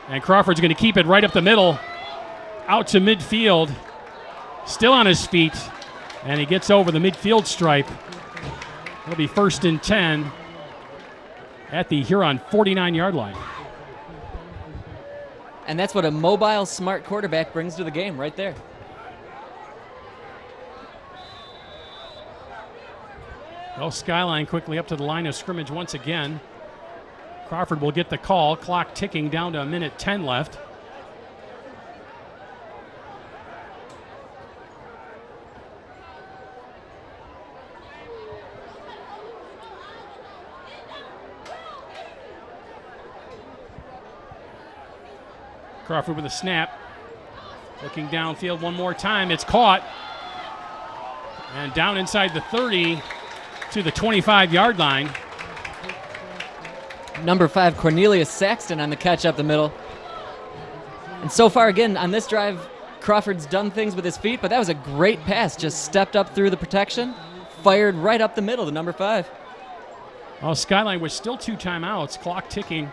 And Crawford's going to keep it right up the middle. Out to midfield. Still on his feet. And he gets over the midfield stripe. It'll be 1st and 10 at the Huron 49-yard line. And that's what a mobile, smart quarterback brings to the game right there. Well, Skyline quickly up to the line of scrimmage once again. Crawford will get the call. Clock ticking down to 1:10 minutes left. Crawford with a snap. Looking downfield one more time. It's caught. And down inside the 30 to the 25-yard line. Number 5, Cornelius Saxton on the catch up the middle. And so far, again, on this drive, Crawford's done things with his feet, but that was a great pass. Just stepped up through the protection, fired right up the middle to number 5. Well, Skyline with still 2 timeouts, clock ticking,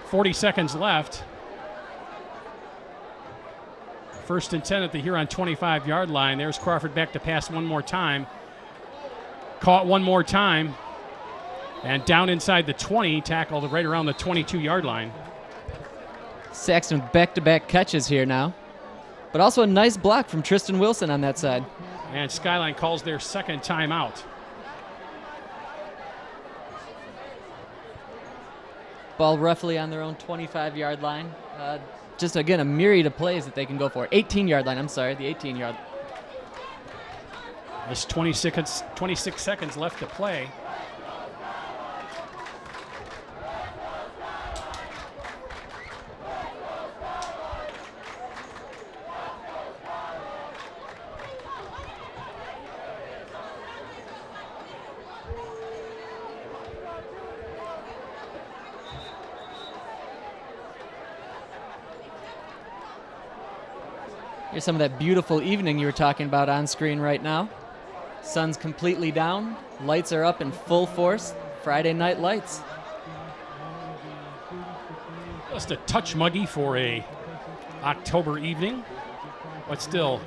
40 seconds left. 1st and 10 at the Huron 25-yard line. There's Crawford back to pass one more time. Caught one more time. And down inside the 20, tackled right around the 22-yard line. Saxton with back-to-back catches here now. But also a nice block from Tristan Wilson on that side. And Skyline calls their 2nd timeout. Ball roughly on their own 25-yard line. Just, again, a myriad of plays that they can go for. 18-yard line, I'm sorry, the 18-yard. There's 26 seconds left to play. Here's some of that beautiful evening you were talking about on screen right now. Sun's completely down. Lights are up in full force. Friday night lights. Just a touch muggy for a October evening, but still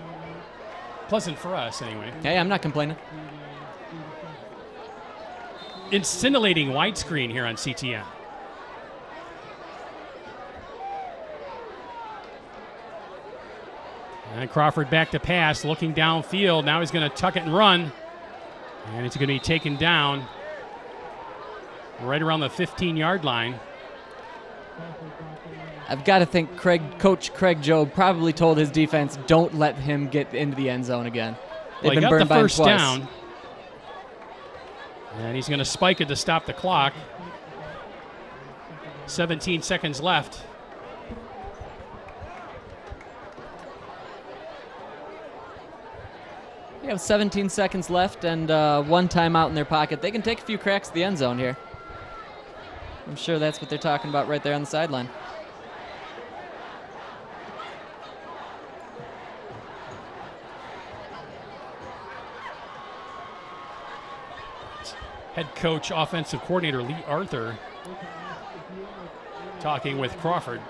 pleasant for us anyway. Hey, I'm not complaining. Scintillating widescreen here on CTN. And Crawford back to pass, looking downfield. Now he's going to tuck it and run. And it's going to be taken down right around the 15-yard line. I've got to think Coach Craig Jobe probably told his defense, don't let him get into the end zone again. They've Well, he been got burned the by him first twice. down. And he's going to spike it to stop the clock. 17 seconds left. You have 17 seconds left and one timeout in their pocket. They can take a few cracks at the end zone here. I'm sure that's what they're talking about right there on the sideline. Head coach, offensive coordinator Lee Arthur talking with Crawford.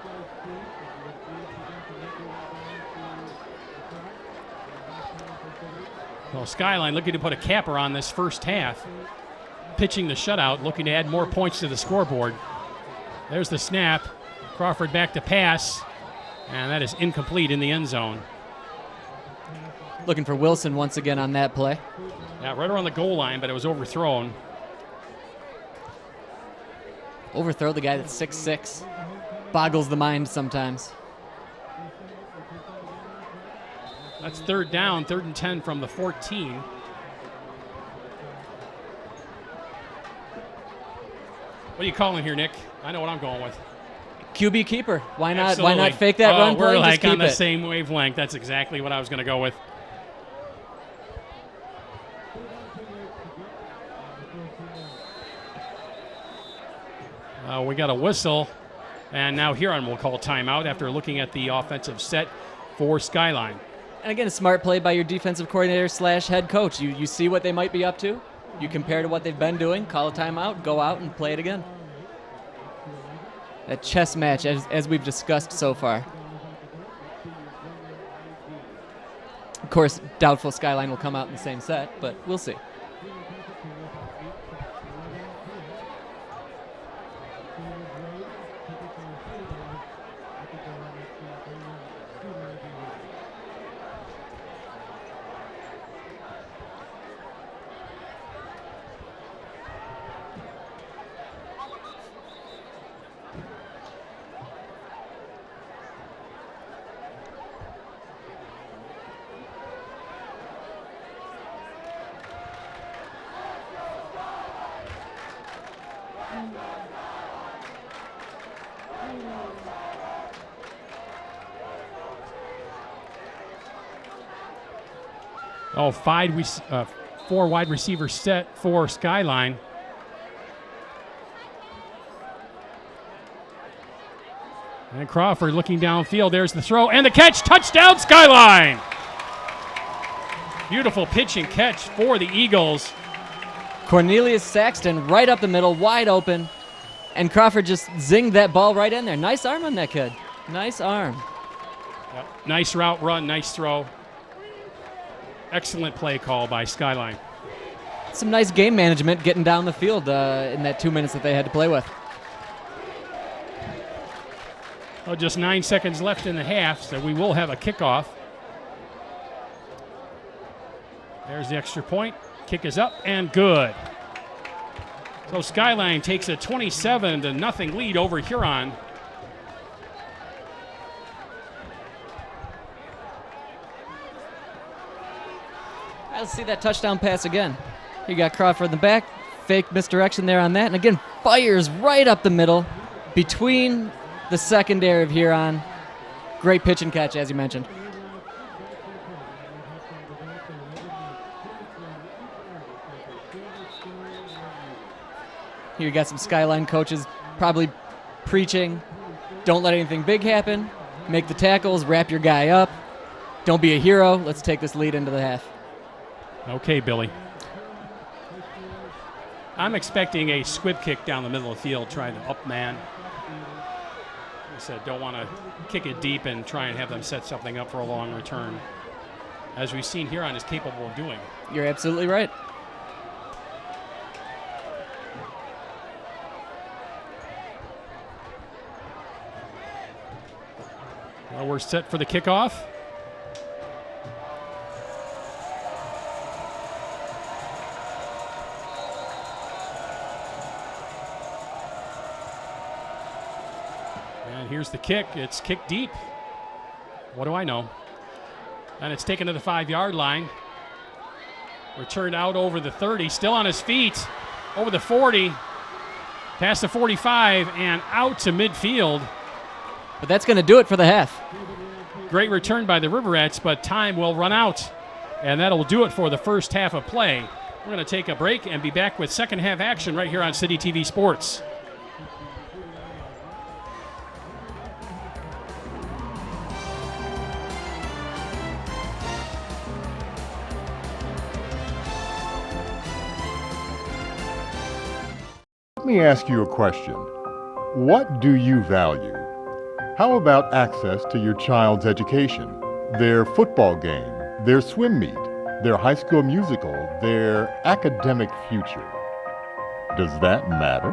Well, Skyline looking to put a capper on this first half. Pitching the shutout, looking to add more points to the scoreboard. There's the snap. Crawford back to pass, and that is incomplete in the end zone. Looking for Wilson once again on that play. Yeah, right around the goal line, but it was overthrown. Overthrow the guy that's 6'6". Boggles the mind sometimes. That's third down, 3rd and 10 from the 14. What are you calling here, Nick? I know what I'm going with. QB keeper. Why not? Absolutely. Why not fake that run play? We're and like just keep on the it. same wavelength. That's exactly what I was going to go with. We got a whistle, and now Huron will call timeout after looking at the offensive set for Skyline. And again, a smart play by your defensive coordinator / head coach. You see what they might be up to. You compare to what they've been doing, call a timeout, go out and play it again. A chess match, as we've discussed so far. Of course, doubtful Skyline will come out in the same set, but we'll see. Oh, 4 wide receiver set for Skyline. And Crawford looking downfield. There's the throw and the catch. Touchdown, Skyline! Beautiful pitch and catch for the Eagles. Cornelius Saxton right up the middle, wide open. And Crawford just zinged that ball right in there. Nice arm on that kid. Nice arm. Yep. Nice route run, nice throw. Excellent play call by Skyline. Some nice game management getting down the field in that 2 minutes that they had to play with. Oh, just 9 seconds left in the half, so we will have a kickoff. There's the extra point. Kick is up and good. So Skyline takes a 27-0 lead over Huron. Let's see that touchdown pass again. You got Crawford in the back, fake misdirection there on that, and again fires right up the middle between the secondary of Huron. Great pitch and catch, as you mentioned. Here you got some Skyline coaches probably preaching, don't let anything big happen, make the tackles, wrap your guy up, don't be a hero, let's take this lead into the half. Okay, Billy. I'm expecting a squib kick down the middle of the field, trying to up man. I said, don't want to kick it deep and try and have them set something up for a long return, as we've seen Huron is capable of doing. You're absolutely right. Well, we're set for the kickoff. And here's the kick. It's kicked deep. What do I know? And it's taken to the 5-yard line. Returned out over the 30. Still on his feet. Over the 40. Past the 45 and out to midfield. But that's going to do it for the half. Great return by the Riverettes, but time will run out. And that'll do it for the first half of play. We're going to take a break and be back with second half action right here on City TV Sports. Let me ask you a question. What do you value? How about access to your child's education, their football game, their swim meet, their high school musical, their academic future? Does that matter?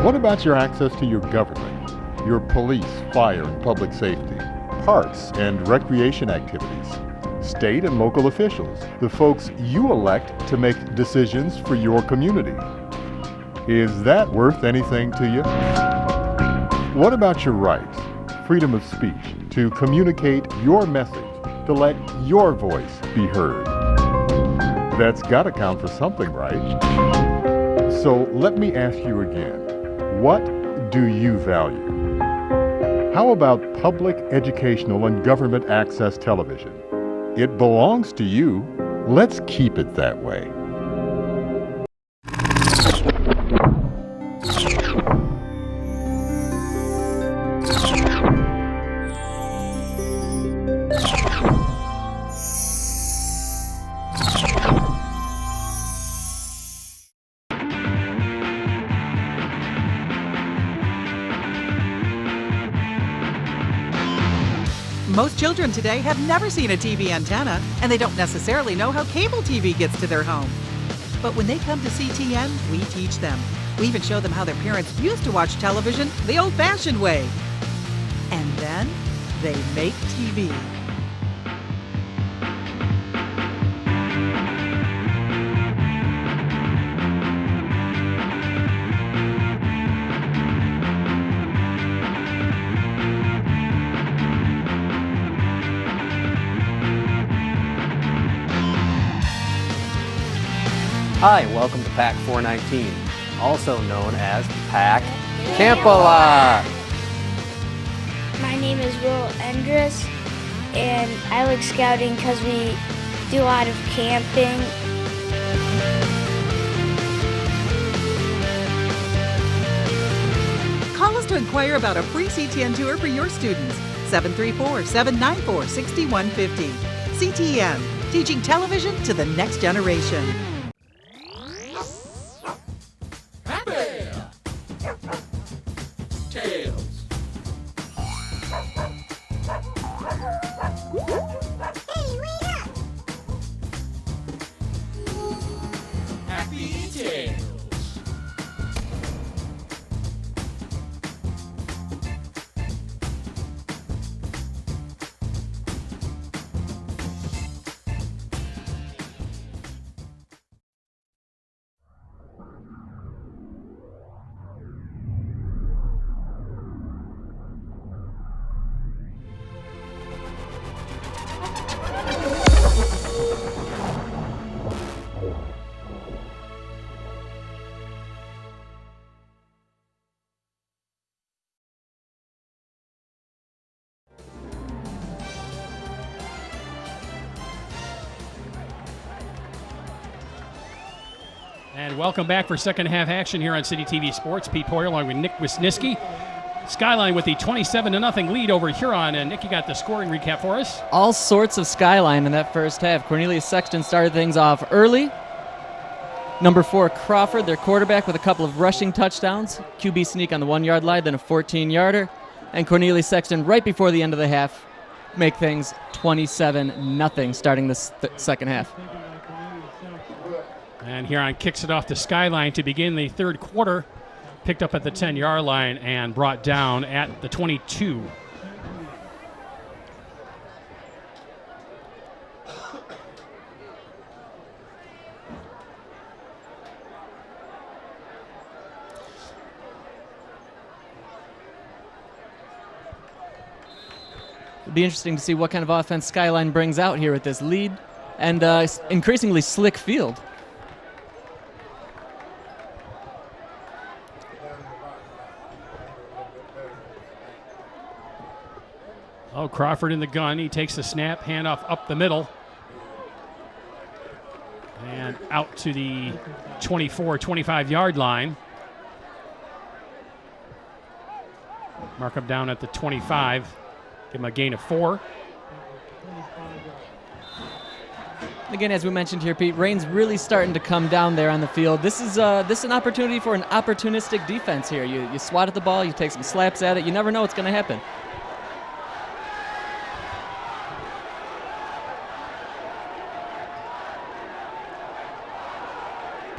What about your access to your government, your police, fire, and public safety, parks and recreation activities, state and local officials, the folks you elect to make decisions for your community? Is that worth anything to you? What about your rights, freedom of speech, to communicate your message, to let your voice be heard? That's got to count for something, right? So let me ask you again, what do you value? How about public, educational, and government access television? It belongs to you. Let's keep it that way. Most children today have never seen a TV antenna, and they don't necessarily know how cable TV gets to their home. But when they come to CTN, we teach them. We even show them how their parents used to watch television the old-fashioned way. And then they make TV. Hi, welcome to PAC 419, also known as PAC Camp-A-Lot. My name is Will Endres, and I like scouting because we do a lot of camping. Call us to inquire about a free CTN tour for your students. 734-794-6150. CTN, teaching television to the next generation. And welcome back for second half action here on City TV Sports. Pete Poyer along with Nick Wisniewski. Skyline with the 27-0 lead over Huron. And Nick, you got the scoring recap for us? All sorts of Skyline in that first half. Cornelius Sexton started things off early. Number 4, Crawford, their quarterback, with a couple of rushing touchdowns. QB sneak on the 1-yard line, then a 14-yarder. And Cornelius Sexton, right before the end of the half, make things 27-0 starting this second half. And Huron kicks it off to Skyline to begin the third quarter. Picked up at the 10-yard line and brought down at the 22. It'll be interesting to see what kind of offense Skyline brings out here with this lead and increasingly slick field. Oh, Crawford in the gun. He takes the snap, handoff up the middle. And out to the 24, 25-yard line. Mark him down at the 25. Give him a gain of 4. Again, as we mentioned here, Pete, rain's really starting to come down there on the field. This is an opportunity for an opportunistic defense here. You swat at the ball, you take some slaps at it. You never know what's going to happen.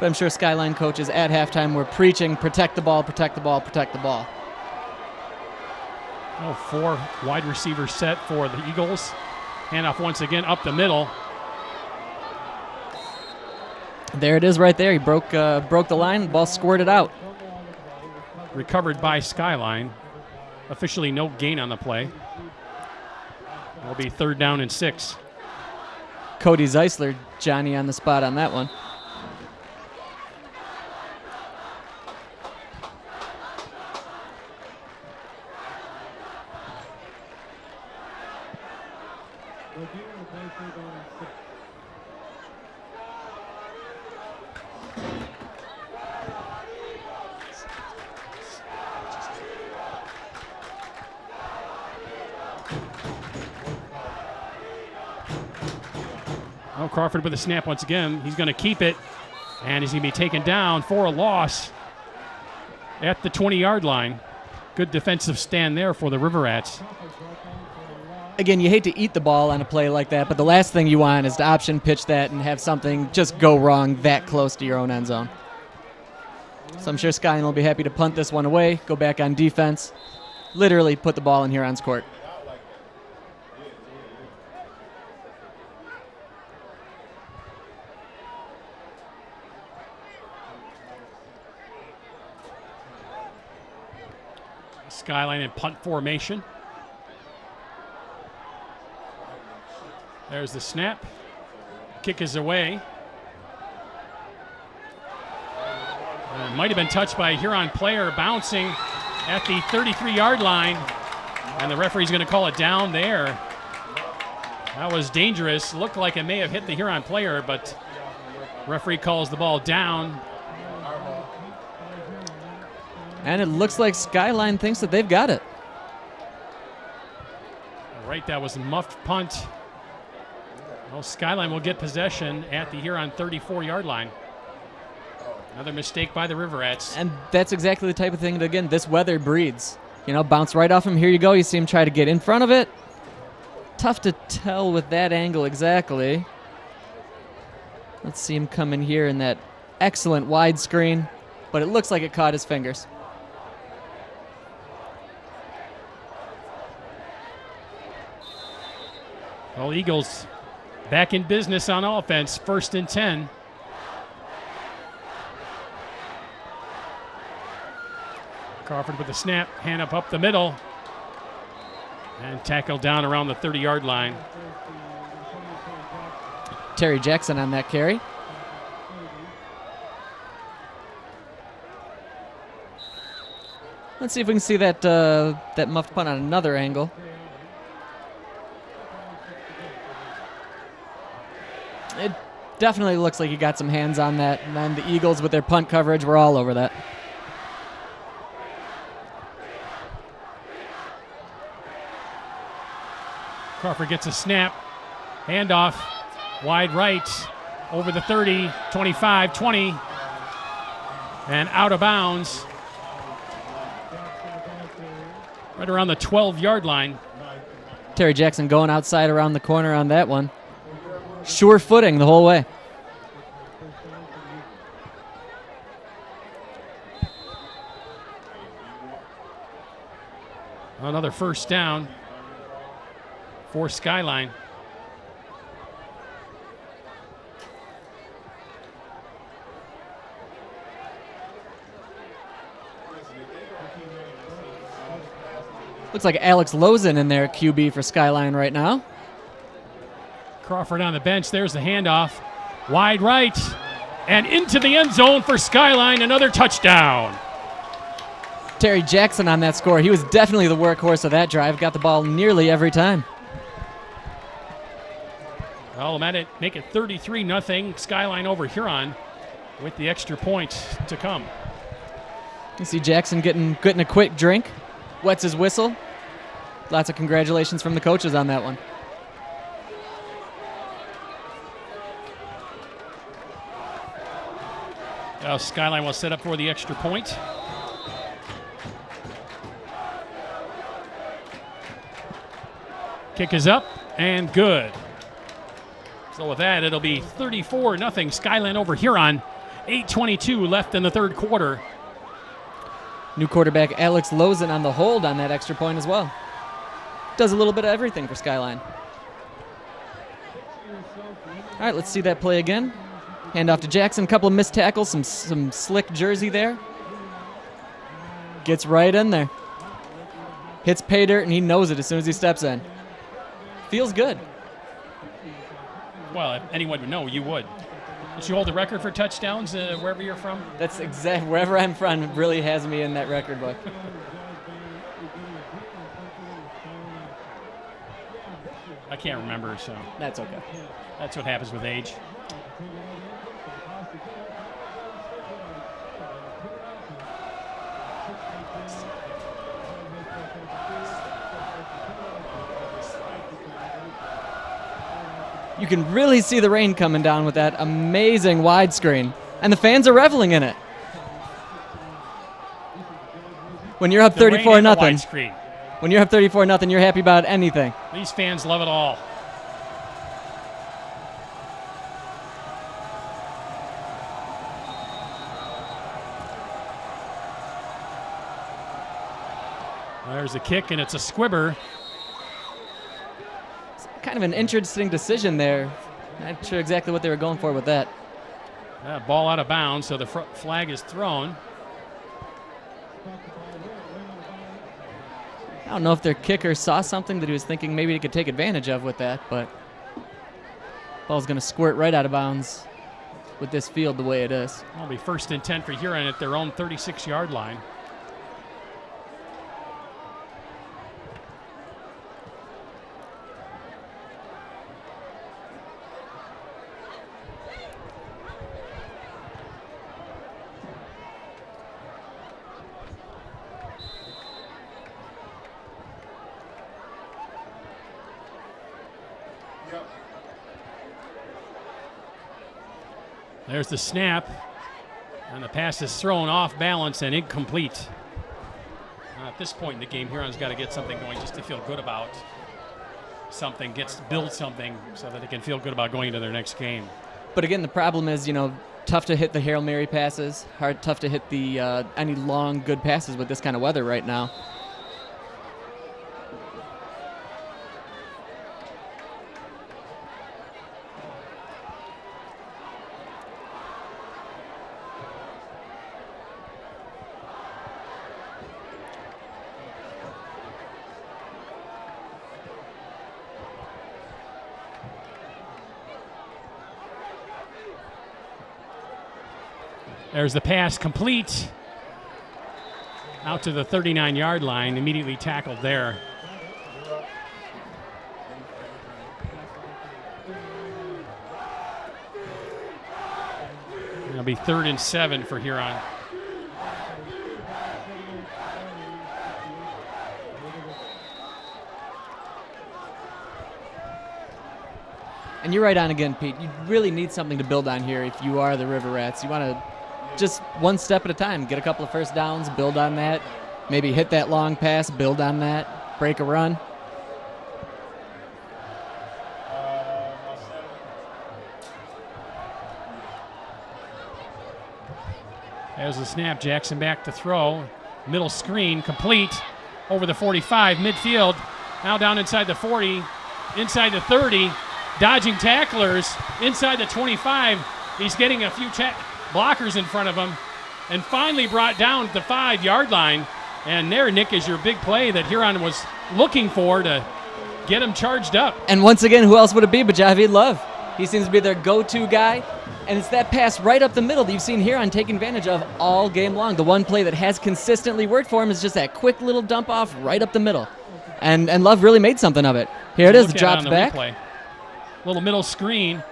But I'm sure Skyline coaches at halftime were preaching, protect the ball, protect the ball, protect the ball. Oh, 4 wide receiver set for the Eagles. Handoff once again up the middle. There it is right there. He broke the line, the ball squirted out. Recovered by Skyline. Officially no gain on the play. It'll be 3rd down and 6. Cody Zeisler, Johnny on the spot on that one. Oh, Crawford with a snap once again. He's going to keep it, and he's going to be taken down for a loss at the 20-yard line. Good defensive stand there for the River Rats. Again, you hate to eat the ball on a play like that, but the last thing you want is to option pitch that and have something just go wrong that close to your own end zone. So I'm sure Skyline will be happy to punt this one away, go back on defense, literally put the ball in Huron's court. Skyline in punt formation. There's the snap. Kick is away. Might have been touched by a Huron player, bouncing at the 33-yard line. And the referee's going to call it down there. That was dangerous. Looked like it may have hit the Huron player, but referee calls the ball down. And it looks like Skyline thinks that they've got it. Right, that was a muffed punt. Well, Skyline will get possession at the Huron 34-yard line. Another mistake by the River Rats. And that's exactly the type of thing that, again, this weather breeds. You know, bounce right off him. Here you go. You see him try to get in front of it. Tough to tell with that angle exactly. Let's see him come in here in that excellent widescreen, but it looks like it caught his fingers. Well, Eagles back in business on offense, 1st and 10. Crawford with the snap, hand up the middle, and tackled down around the 30-yard line. Terry Jackson on that carry. Let's see if we can see that that muffed punt on another angle. It definitely looks like he got some hands on that, and then the Eagles with their punt coverage were all over that. Crawford gets a snap, handoff, wide right, over the 30, 25, 20, and out of bounds. Right around the 12-yard line. Terry Jackson going outside around the corner on that one. Sure footing the whole way. Another 1st down for Skyline. Looks like Alex Lozen in there, QB for Skyline right now. Crawford on the bench. There's the handoff. Wide right. And into the end zone for Skyline. Another touchdown. Terry Jackson on that score. He was definitely the workhorse of that drive. Got the ball nearly every time. Well, make it 33-0. Skyline over Huron with the extra point to come. You see Jackson getting a quick drink. Wets his whistle. Lots of congratulations from the coaches on that one. Now Skyline will set up for the extra point. Kick is up and good. So with that, it'll be 34-0. Skyline over Huron. 8:22 left in the third quarter. New quarterback Alex Lozen on the hold on that extra point as well. Does a little bit of everything for Skyline. All right, let's see that play again. Hand off to Jackson. Couple of missed tackles, some slick jersey there. Gets right in there. Hits pay dirt, and he knows it as soon as he steps in. Feels good. Well, if anyone would know, you would. Did you hold the record for touchdowns wherever you're from? That's exact. Wherever I'm from, it really has me in that record book. I can't remember, so. That's okay. That's what happens with age. You can really see the rain coming down with that amazing widescreen. And the fans are reveling in it. When you're up 34-0. When you're up 34-0, you're happy about anything. These fans love it all. There's a kick, and it's a squibber. Kind of an interesting decision there. Not sure exactly what they were going for with that. Ball out of bounds, so the flag is thrown. I don't know if their kicker saw something that he was thinking maybe he could take advantage of with that, but ball's going to squirt right out of bounds with this field the way it is. It'll be 1st and 10 for Huron at their own 36-yard line. There's the snap, and the pass is thrown off balance and incomplete. At this point in the game, Huron's got to get something going just to feel good about something, build something so that they can feel good about going into their next game. But again, the problem is, tough to hit the Hail Mary passes, tough to hit the any long, good passes with this kind of weather right now. There's the pass complete. Out to the 39-yard line, immediately tackled there. It'll be 3rd and 7 for Huron. And you're right on again, Pete. You really need something to build on here if you are the River Rats. You want to just one step at a time. Get a couple of first downs, build on that. Maybe hit that long pass, build on that. Break a run. There's the snap. Jackson back to throw. Middle screen, complete. Over the 45, midfield. Now down inside the 40, inside the 30. Dodging tacklers inside the 25. He's getting a few blockers in front of him, and finally brought down at the 5-yard line. And there, Nick, is your big play that Huron was looking for to get him charged up. And once again, who else would it be but Javid Love? He seems to be their go-to guy. And it's that pass right up the middle that you've seen Huron take advantage of all game long. The one play that has consistently worked for him is just that quick little dump off right up the middle. And Love really made something of it. Here it is, Look at drops it on the back. replay. Little middle screen.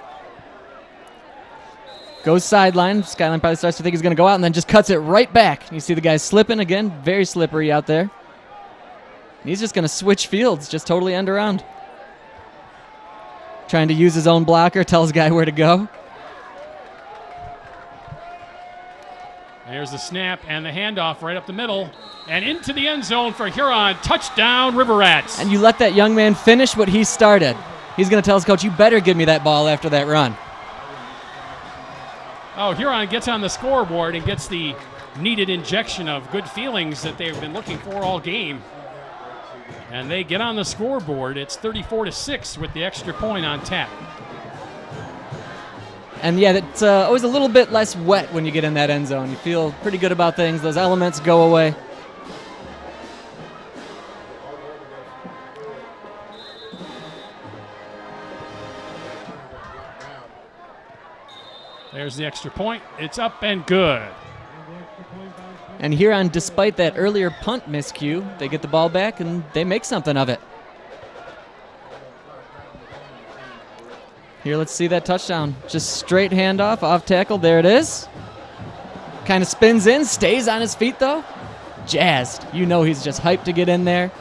Goes sideline. Skyline probably starts to think he's going to go out and then just cuts it right back. You see the guy slipping again. Very slippery out there. He's just going to switch fields, just totally end around. Trying to use his own blocker, tells the guy where to go. There's the snap and the handoff right up the middle and into the end zone for Huron. Touchdown, River Rats. And you let that young man finish what he started. He's going to tell his coach, you better give me that ball after that run. Oh, Huron gets on the scoreboard and gets the needed injection of good feelings that they've been looking for all game. And they get on the scoreboard. It's 34-6 with the extra point on tap. And yeah, it's always a little bit less wet when you get in that end zone. You feel pretty good about things. Those elements go away. There's the extra point. It's up and good. And Huron, despite that earlier punt miscue, they get the ball back and they make something of it. Here, let's see that touchdown. Just straight handoff, off tackle. There it is. Kind of spins in, stays on his feet though. Jazzed. You know he's just hyped to get in there.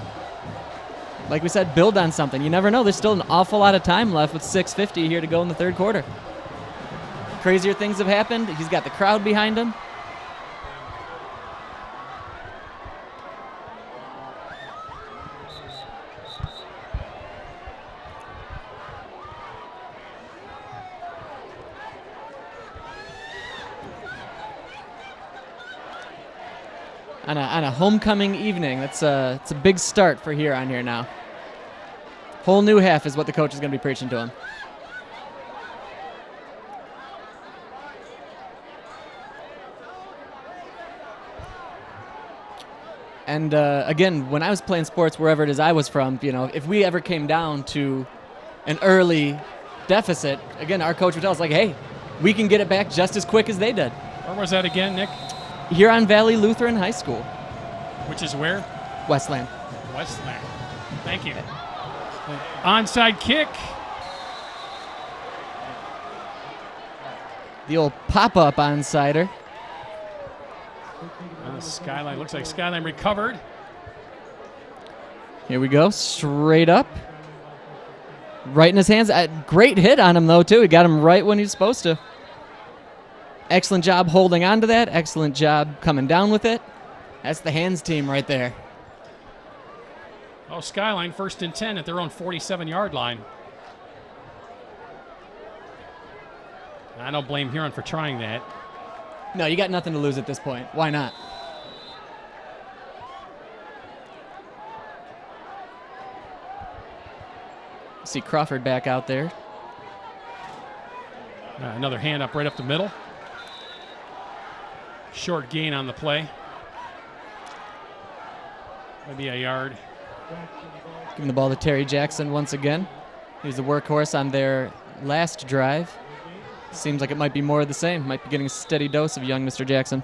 Like we said, build on something. You never know. There's still an awful lot of time left with 6:50 here to go in the third quarter. Crazier things have happened. He's got the crowd behind him. On a homecoming evening, it's a big start for Huron here now. Whole new half is what the coach is going to be preaching to him. And again, when I was playing sports, wherever it is I was from, you know, if we ever came down to an early deficit, again, our coach would tell us, like, hey, we can get it back just as quick as they did. Where was that again, Nick? Huron Valley Lutheran High School. Which is where? Westland. Westland. Thank you. Onside kick. The old pop-up onsider. Skyline, looks like Skyline recovered. Here we go, straight up. Right in his hands. Great hit on him, though, too. He got him right when he was supposed to. Excellent job holding on to that. Excellent job coming down with it. That's the hands team right there. Oh, Skyline 1st and 10 at their own 47-yard line. I don't blame Huron for trying that. No, you got nothing to lose at this point. Why not? See Crawford back out there. Another hand up right up the middle. Short gain on the play. Maybe a yard. Giving the ball to Terry Jackson once again. He's the workhorse on their last drive. Seems like it might be more of the same. Might be getting a steady dose of young Mr. Jackson.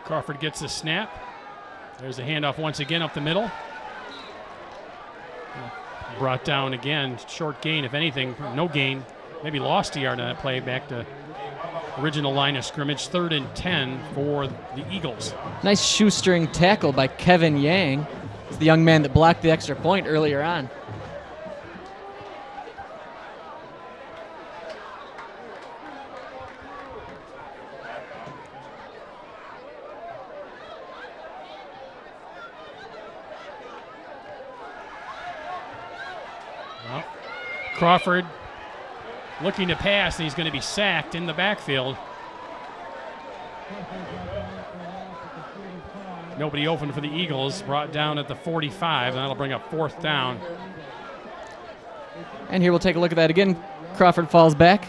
Crawford gets the snap. There's a handoff once again up the middle. Brought down again. Short gain, if anything. No gain. Maybe lost a yard on that play. Back to original line of scrimmage. 3rd and 10 for the Eagles. Nice shoestring tackle by Kevin Yang. He's the young man that blocked the extra point earlier on. Crawford looking to pass, and he's going to be sacked in the backfield. Nobody open for the Eagles. Brought down at the 45, and that'll bring up 4th down. And here we'll take a look at that again. Crawford falls back.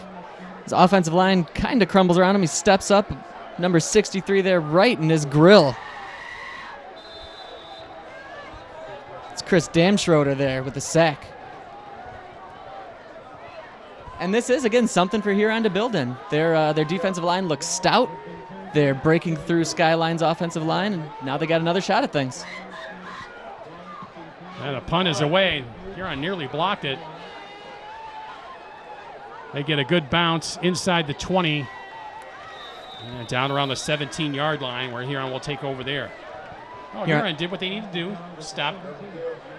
His offensive line kind of crumbles around him. He steps up. Number 63 there right in his grill. It's Chris Damschroeder there with the sack. And this is, again, something for Huron to build in. Their defensive line looks stout. They're breaking through Skyline's offensive line, and now they got another shot at things. And a punt is away. Huron nearly blocked it. They get a good bounce inside the 20. And down around the 17-yard line where Huron will take over there. Oh, Huron did what they needed to do. Stop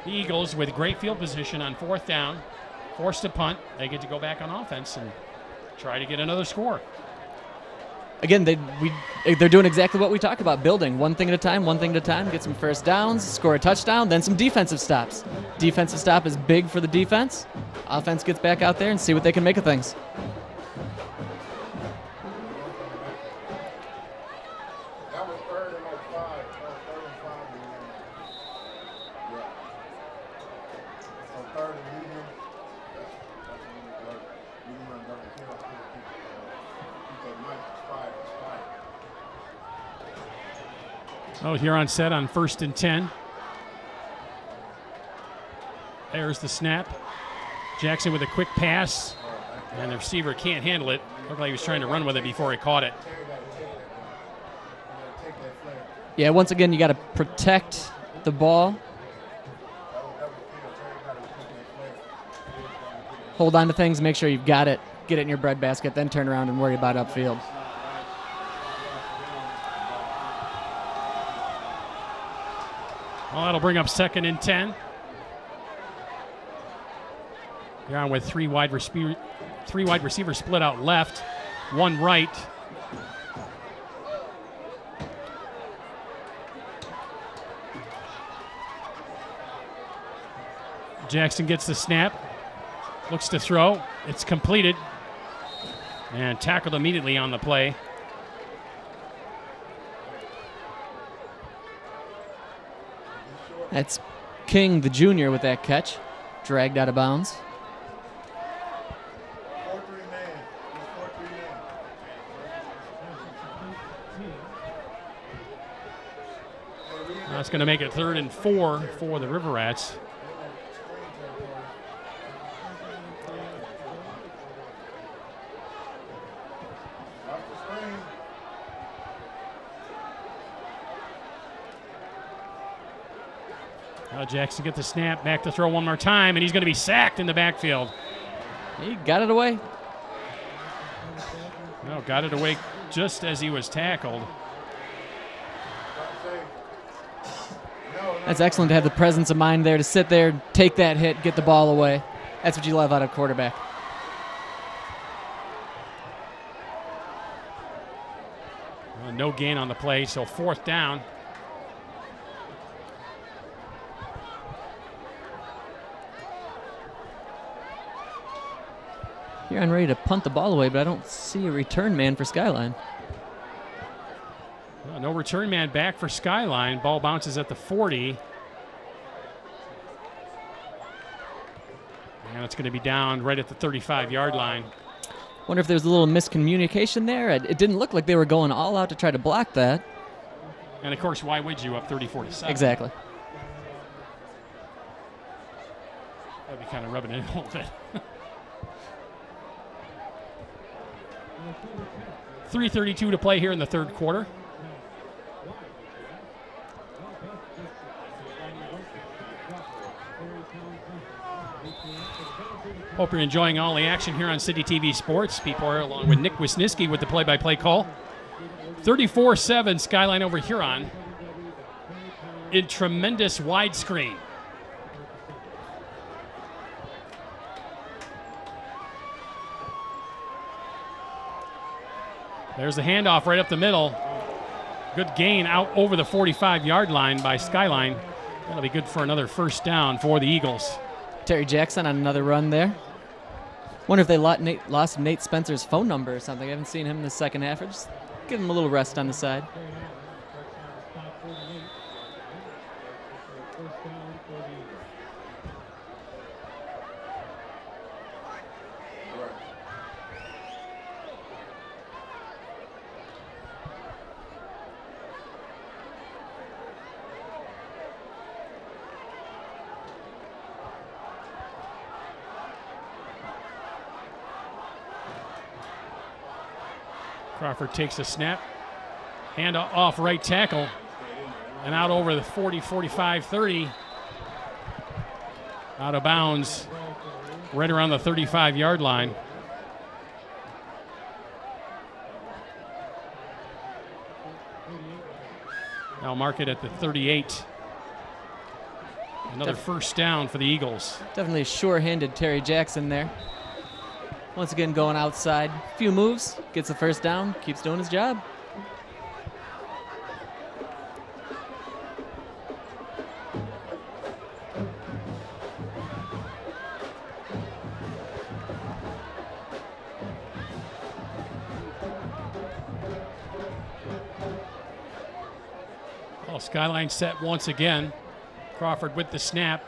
the Eagles with great field position on 4th down. Forced a punt. They get to go back on offense and try to get another score. Again, they're doing exactly what we talked about, building one thing at a time, get some first downs, score a touchdown, then some defensive stops. Defensive stop is big for the defense. Offense gets back out there and see what they can make of things. Oh, Huron set on 1st and 10. There's the snap. Jackson with a quick pass, and the receiver can't handle it. Looked like he was trying to run with it before he caught it. Yeah, once again, you got to protect the ball. Hold on to things, make sure you've got it. Get it in your breadbasket, then turn around and worry about upfield. Well, that'll bring up 2nd and 10. Huron with three wide receivers split out left, one right. Jackson gets the snap, looks to throw. It's completed and tackled immediately on the play. That's King, the junior, with that catch. Dragged out of bounds. That's going to make it 3rd and 4 for the River Rats. Now Jackson gets the snap, back to throw one more time, and he's going to be sacked in the backfield. He got it away. No, got it away just as he was tackled. That's excellent to have the presence of mind there to sit there, take that hit, get the ball away. That's what you love out of quarterback. Well, no gain on the play, so 4th down. Here I'm ready to punt the ball away, but I don't see a return man for Skyline. Well, no return man back for Skyline. Ball bounces at the 40. And it's going to be down right at the 35-yard line. Wonder if there's a little miscommunication there. It didn't look like they were going all out to try to block that. And, of course, why would you up 34-7? Exactly. That'd be kind of rubbing it in a little bit. 3:32 to play here in the 3rd quarter. Hope you're enjoying all the action here on City TV Sports. Pete Boyer along with Nick Wisniewski with the play-by-play call. 34-7 Skyline over Huron in tremendous widescreen. There's the handoff right up the middle. Good gain out over the 45-yard line by Skyline. That'll be good for another 1st down for the Eagles. Terry Jackson on another run there. Wonder if they lost Nate Spencer's phone number or something. I haven't seen him in the second half. Give him a little rest on the side. Crawford takes a snap, hand off right tackle, and out over the 40, 45, 30. Out of bounds, right around the 35-yard line. Now mark it at the 38. Another first down for the Eagles. Definitely a sure-handed Terry Jackson there. Once again, going outside. Few moves, gets the first down, keeps doing his job. Well, Skyline set once again. Crawford with the snap.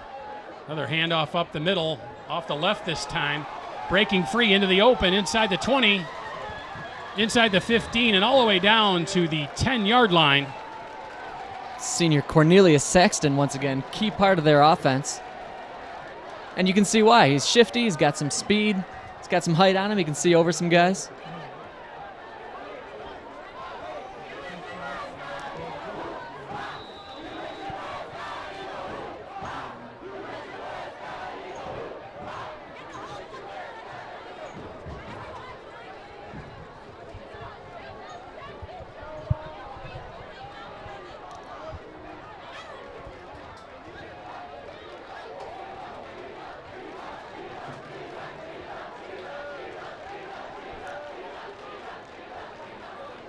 Another handoff up the middle, off the left this time. Breaking free into the open, inside the 20, inside the 15, and all the way down to the 10-yard line. Senior Cornelius Saxton, once again, key part of their offense. And you can see why. He's shifty, he's got some speed, he's got some height on him, he can see over some guys.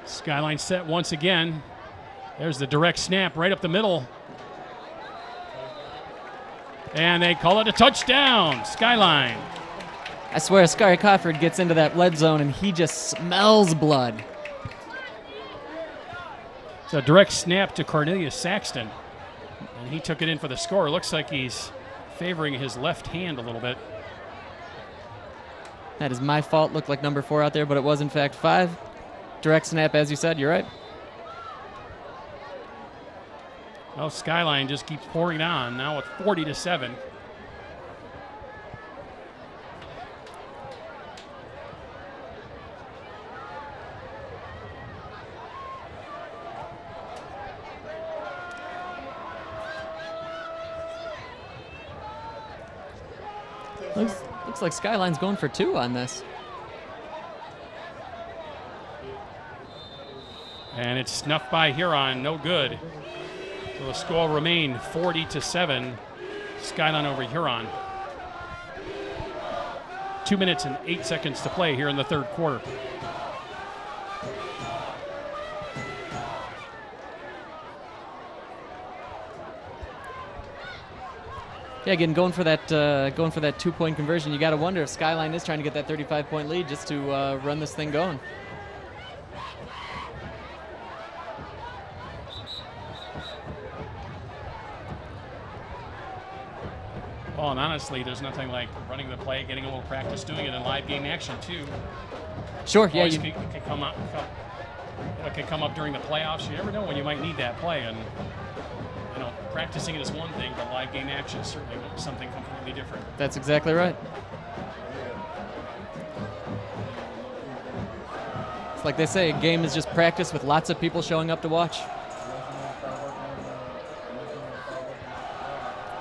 Skyline set once again. There's the direct snap right up the middle. And they call it a touchdown, Skyline. I swear, Askari Crawford gets into that lead zone and he just smells blood. It's a direct snap to Cornelius Saxton. And he took it in for the score. Looks like he's favoring his left hand a little bit. That is my fault. Looked like number 4 out there, but it was in fact 5. Direct snap, as you said. You're right. Well, Skyline just keeps pouring on. Now it's 40-7. Looks like Skyline's going for 2 on this. And it's snuffed by Huron, no good. So the score remained 40-7. Skyline over Huron. 2 minutes and 8 seconds to play here in the third quarter. Yeah, again, going for that 2-point conversion. You got to wonder if Skyline is trying to get that 35-point lead just to run this thing going. Well, and honestly, there's nothing like running the play, getting a little practice doing it in live game action too. Sure, yeah. It can come up. It can come up during the playoffs. You never know when you might need that play, and practicing it is one thing, but live game action is certainly something completely different. That's exactly right. It's like they say, a game is just practice with lots of people showing up to watch.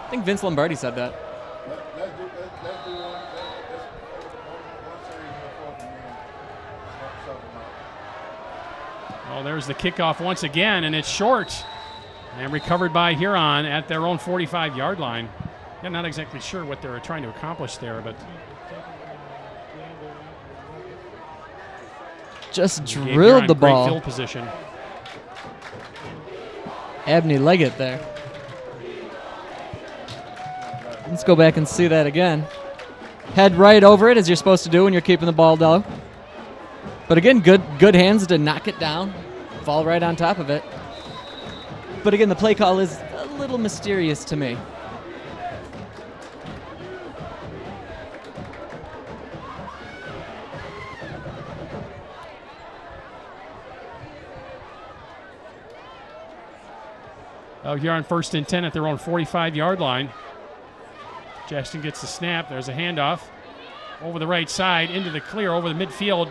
I think Vince Lombardi said that. Well, there's the kickoff once again, and it's short. And recovered by Huron at their own 45-yard line. I'm not exactly sure what they're trying to accomplish there, but just drilled the ball. Great field position. Abney Leggett there. Let's go back and see that again. Head right over it, as you're supposed to do when you're keeping the ball low. But again, good hands to knock it down, fall right on top of it. But again, the play call is a little mysterious to me. Here on 1st and 10 at their own 45-yard line. Jackson gets the snap. There's a handoff over the right side into the clear over the midfield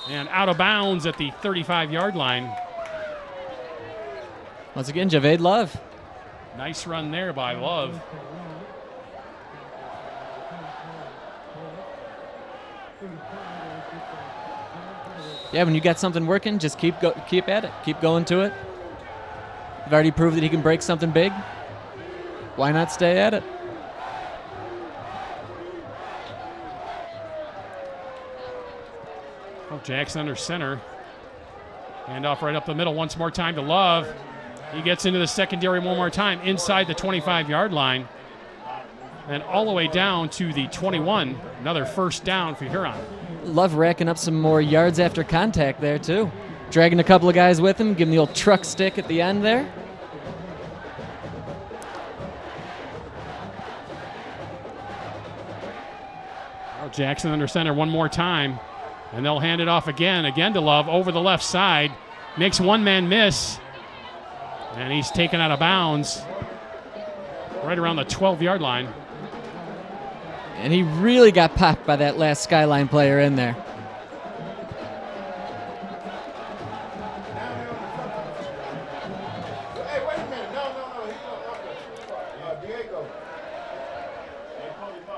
and out of bounds at the 35-yard line. Once again, Javed Love. Nice run there by Love. Yeah, when you got something working, just keep at it. Keep going to it. You've already proved that he can break something big. Why not stay at it? Oh, Jackson under center. Handoff right up the middle once more time to Love. He gets into the secondary one more time inside the 25-yard line. And all the way down to the 21. Another first down for Huron. Love racking up some more yards after contact there, too. Dragging a couple of guys with him, giving the old truck stick at the end there. Oh, Jackson under center one more time. And they'll hand it off again to Love over the left side. Makes one man miss. And he's taken out of bounds right around the 12-yard line. And he really got popped by that last Skyline player in there.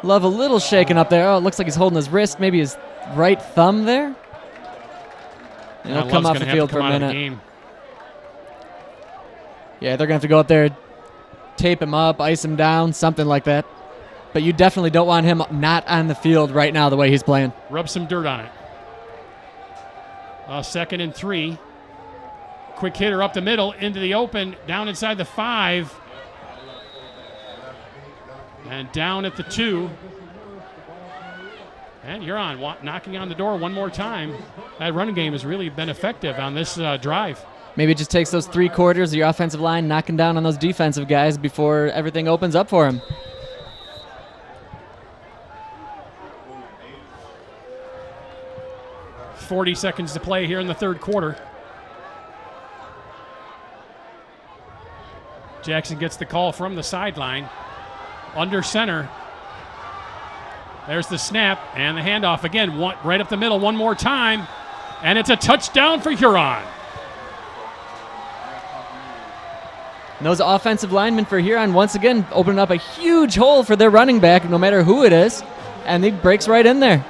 Love a little shaken up there. Oh, it looks like he's holding his wrist, maybe his right thumb there. And he'll come off the field for a minute. Yeah, they're going to have to go up there, tape him up, ice him down, something like that. But you definitely don't want him not on the field right now the way he's playing. Rub some dirt on it. 2nd and 3. Quick hitter up the middle, into the open, down inside the 5. And down at the 2. And Huron knocking on the door one more time. That running game has really been effective on this drive. Maybe it just takes those 3 quarters of your offensive line knocking down on those defensive guys before everything opens up for him. .40 seconds to play here in the third quarter. Jackson gets the call from the sideline. Under center. There's the snap and the handoff again. Right up the middle one more time. And it's a touchdown for Huron. And those offensive linemen for Huron once again opening up a huge hole for their running back, no matter who it is. And he breaks right in there.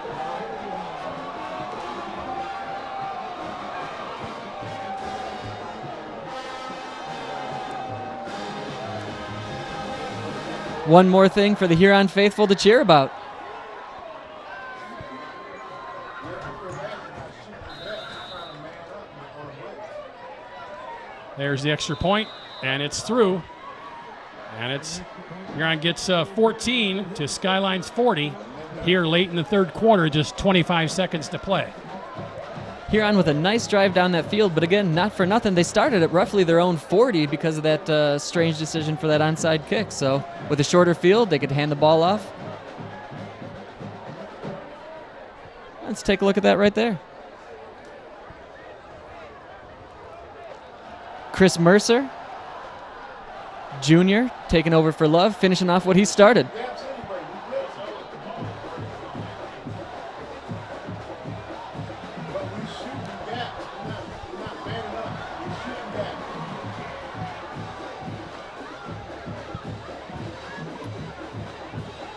One more thing for the Huron faithful to cheer about. There's the extra point, and it's through. And Huron gets 14 to Skyline's 40 here late in the third quarter, just 25 seconds to play. Huron with a nice drive down that field, but again, not for nothing. They started at roughly their own 40 because of that strange decision for that onside kick. So with a shorter field, they could hand the ball off. Let's take a look at that right there. Chris Mercer, Jr., taking over for Love, finishing off what he started.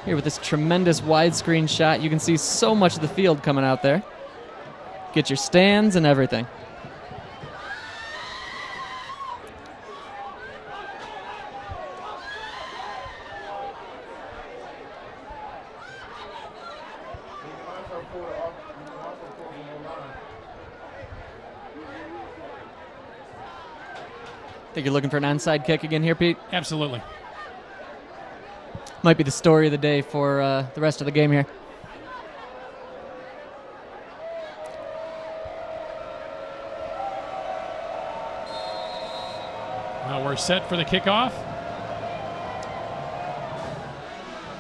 Here with this tremendous widescreen shot, you can see so much of the field coming out there. Get your stands and everything. Think you're looking for an onside kick again here, Pete? Absolutely. Might be the story of the day for the rest of the game here. We're set for the kickoff.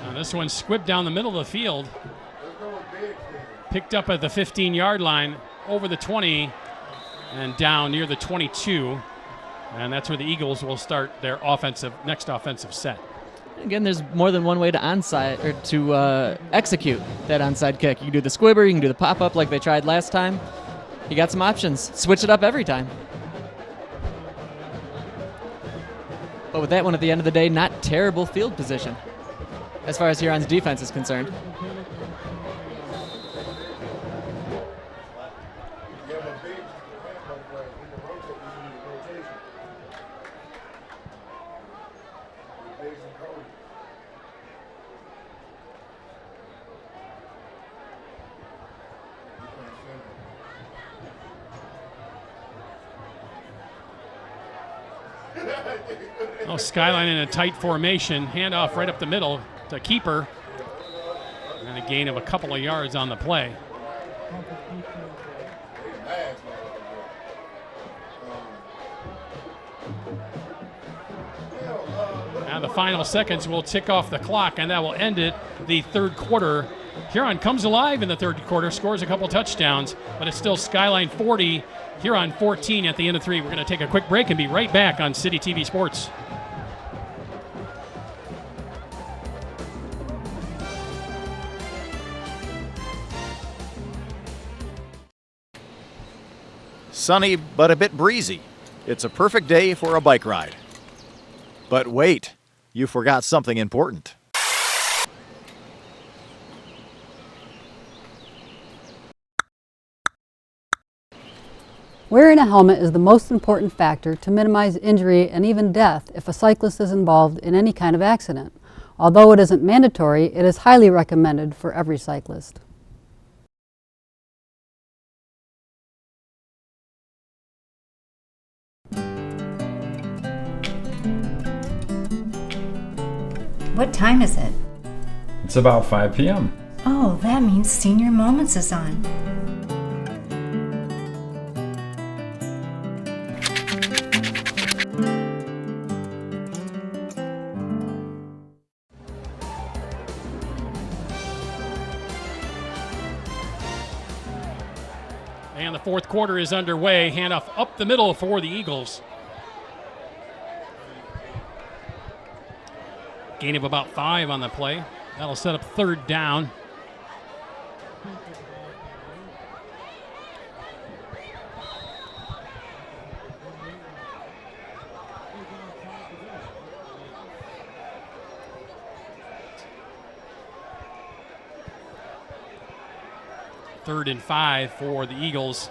Now this one squibbed down the middle of the field. Picked up at the 15-yard line, over the 20, and down near the 22. And that's where the Eagles will start their next offensive set. Again, there's more than one way to onside or to execute that onside kick. You can do the squibber, you can do the pop-up like they tried last time. You got some options. Switch it up every time. But with that one at the end of the day, not terrible field position as far as Huron's defense is concerned. Oh, Skyline in a tight formation. Handoff right up the middle to keeper. And a gain of a couple of yards on the play. And the final seconds will tick off the clock, and that will end it, the third quarter. Huron comes alive in the third quarter, scores a couple touchdowns, but it's still Skyline 40, Huron 14 at the end of 3. We're going to take a quick break and be right back on City TV Sports. Sunny, but a bit breezy. It's a perfect day for a bike ride. But wait, you forgot something important. Wearing a helmet is the most important factor to minimize injury and even death if a cyclist is involved in any kind of accident. Although it isn't mandatory, it is highly recommended for every cyclist. What time is it? It's about 5 p.m. Oh, that means Senior Moments is on. And the fourth quarter is underway. Handoff up the middle for the Eagles. Gain of about 5 on the play. That'll set up third down. Third and 5 for the Eagles.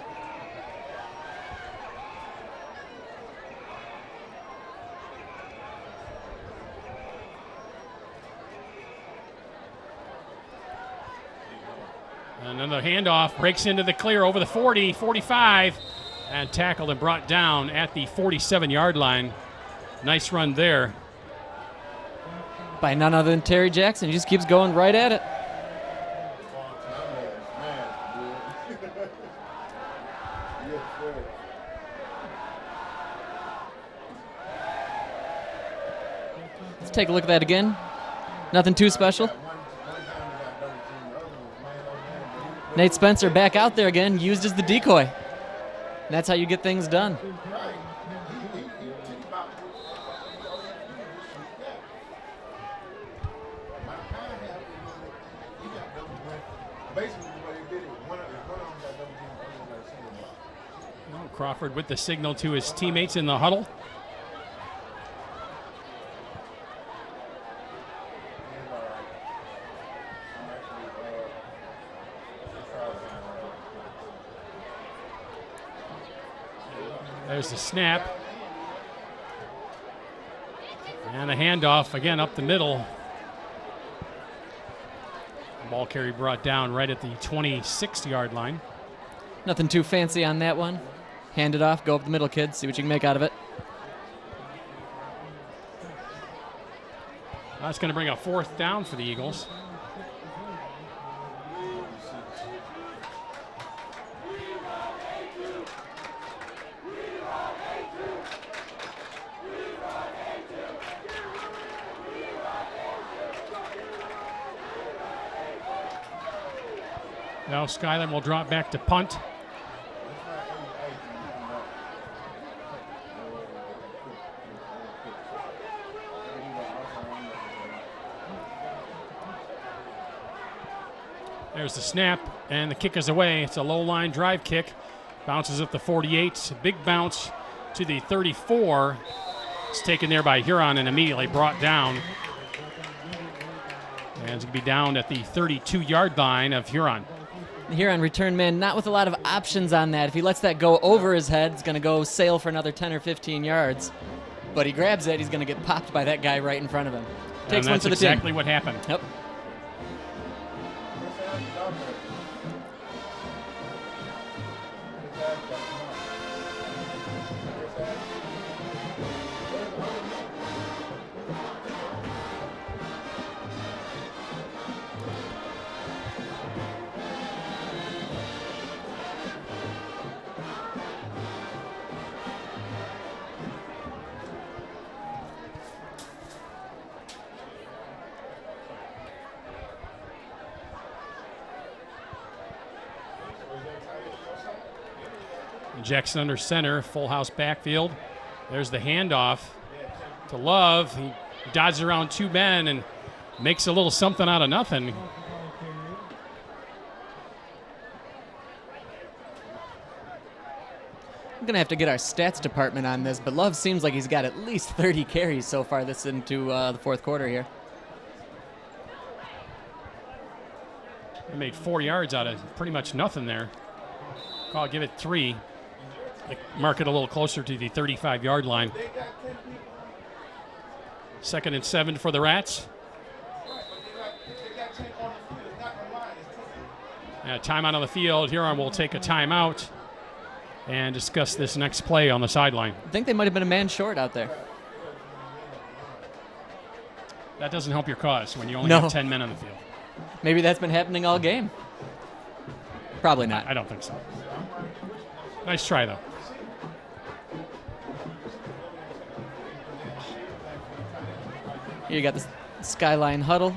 Another handoff, breaks into the clear over the 40, 45, and tackled and brought down at the 47-yard line. Nice run there. By none other than Terry Jackson. He just keeps going right at it. Let's take a look at that again. Nothing too special. Nate Spencer back out there again, used as the decoy. And that's how you get things done. Crawford with the signal to his teammates in the huddle. There's the snap. And a handoff again up the middle. Ball carry brought down right at the 26-yard line. Nothing too fancy on that one. Hand it off, go up the middle, kid, see what you can make out of it. That's going to bring a fourth down for the Eagles. Now Skyline will drop back to punt. There's the snap, and the kick is away. It's a low-line drive kick. Bounces up the 48. Big bounce to the 34. It's taken there by Huron and immediately brought down. And it's going to be down at the 32-yard line of Huron. The Huron return man not with a lot of options on that. If he lets that go over his head, it's going to go sail for another 10 or 15 yards. But he grabs it, he's going to get popped by that guy right in front of him. Takes one for the team. That's exactly what happened. Yep. Jackson under center, full house backfield. There's the handoff to Love. He dodges around two men and makes a little something out of nothing. I'm going to have to get our stats department on this, but Love seems like he's got at least 30 carries so far this into the fourth quarter here. They made 4 yards out of pretty much nothing there. I'll give it 3. Mark it a little closer to the 35-yard line. 2nd and 7 for the Rats. Timeout on the field. Huron will take a timeout and discuss this next play on the sideline. I think they might have been a man short out there. That doesn't help your cause when you only have 10 men on the field. Maybe that's been happening all game. Probably not. I don't think so. Nice try, though. Here you got the Skyline huddle.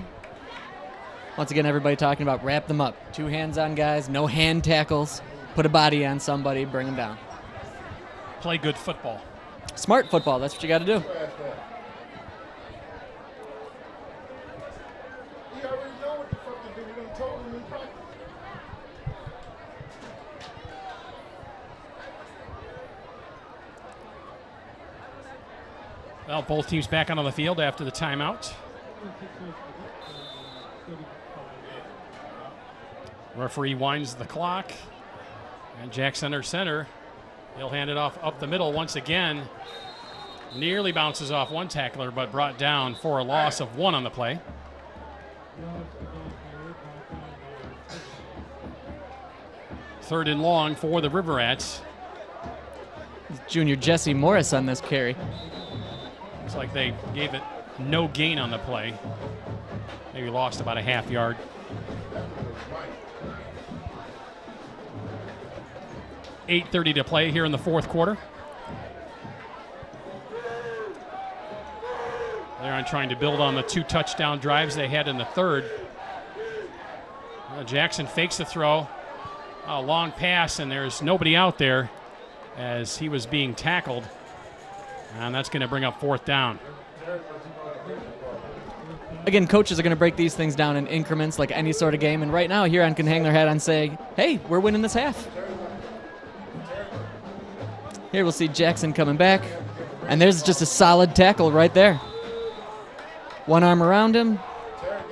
Once again, everybody talking about wrap them up. 2 hands on guys, no hand tackles. Put a body on somebody, bring them down. Play good football. Smart football, that's what you got to do. Well, both teams back on the field after the timeout. Referee winds the clock. And Jackson under center. He'll hand it off up the middle once again. Nearly bounces off one tackler, but brought down for a loss of 1 on the play. Third and long for the River Rats. Junior Jesse Morris on this carry. Looks like they gave it no gain on the play. Maybe lost about a half yard. .8:30 to play here in the fourth quarter. They're on trying to build on the 2 touchdown drives they had in the third. Jackson fakes the throw. A long pass, and there's nobody out there as he was being tackled. And that's going to bring up 4th down. Again, coaches are going to break these things down in increments like any sort of game. And right now, Huron can hang their hat on saying, hey, we're winning this half. Here we'll see Jackson coming back. And there's just a solid tackle right there. One arm around him.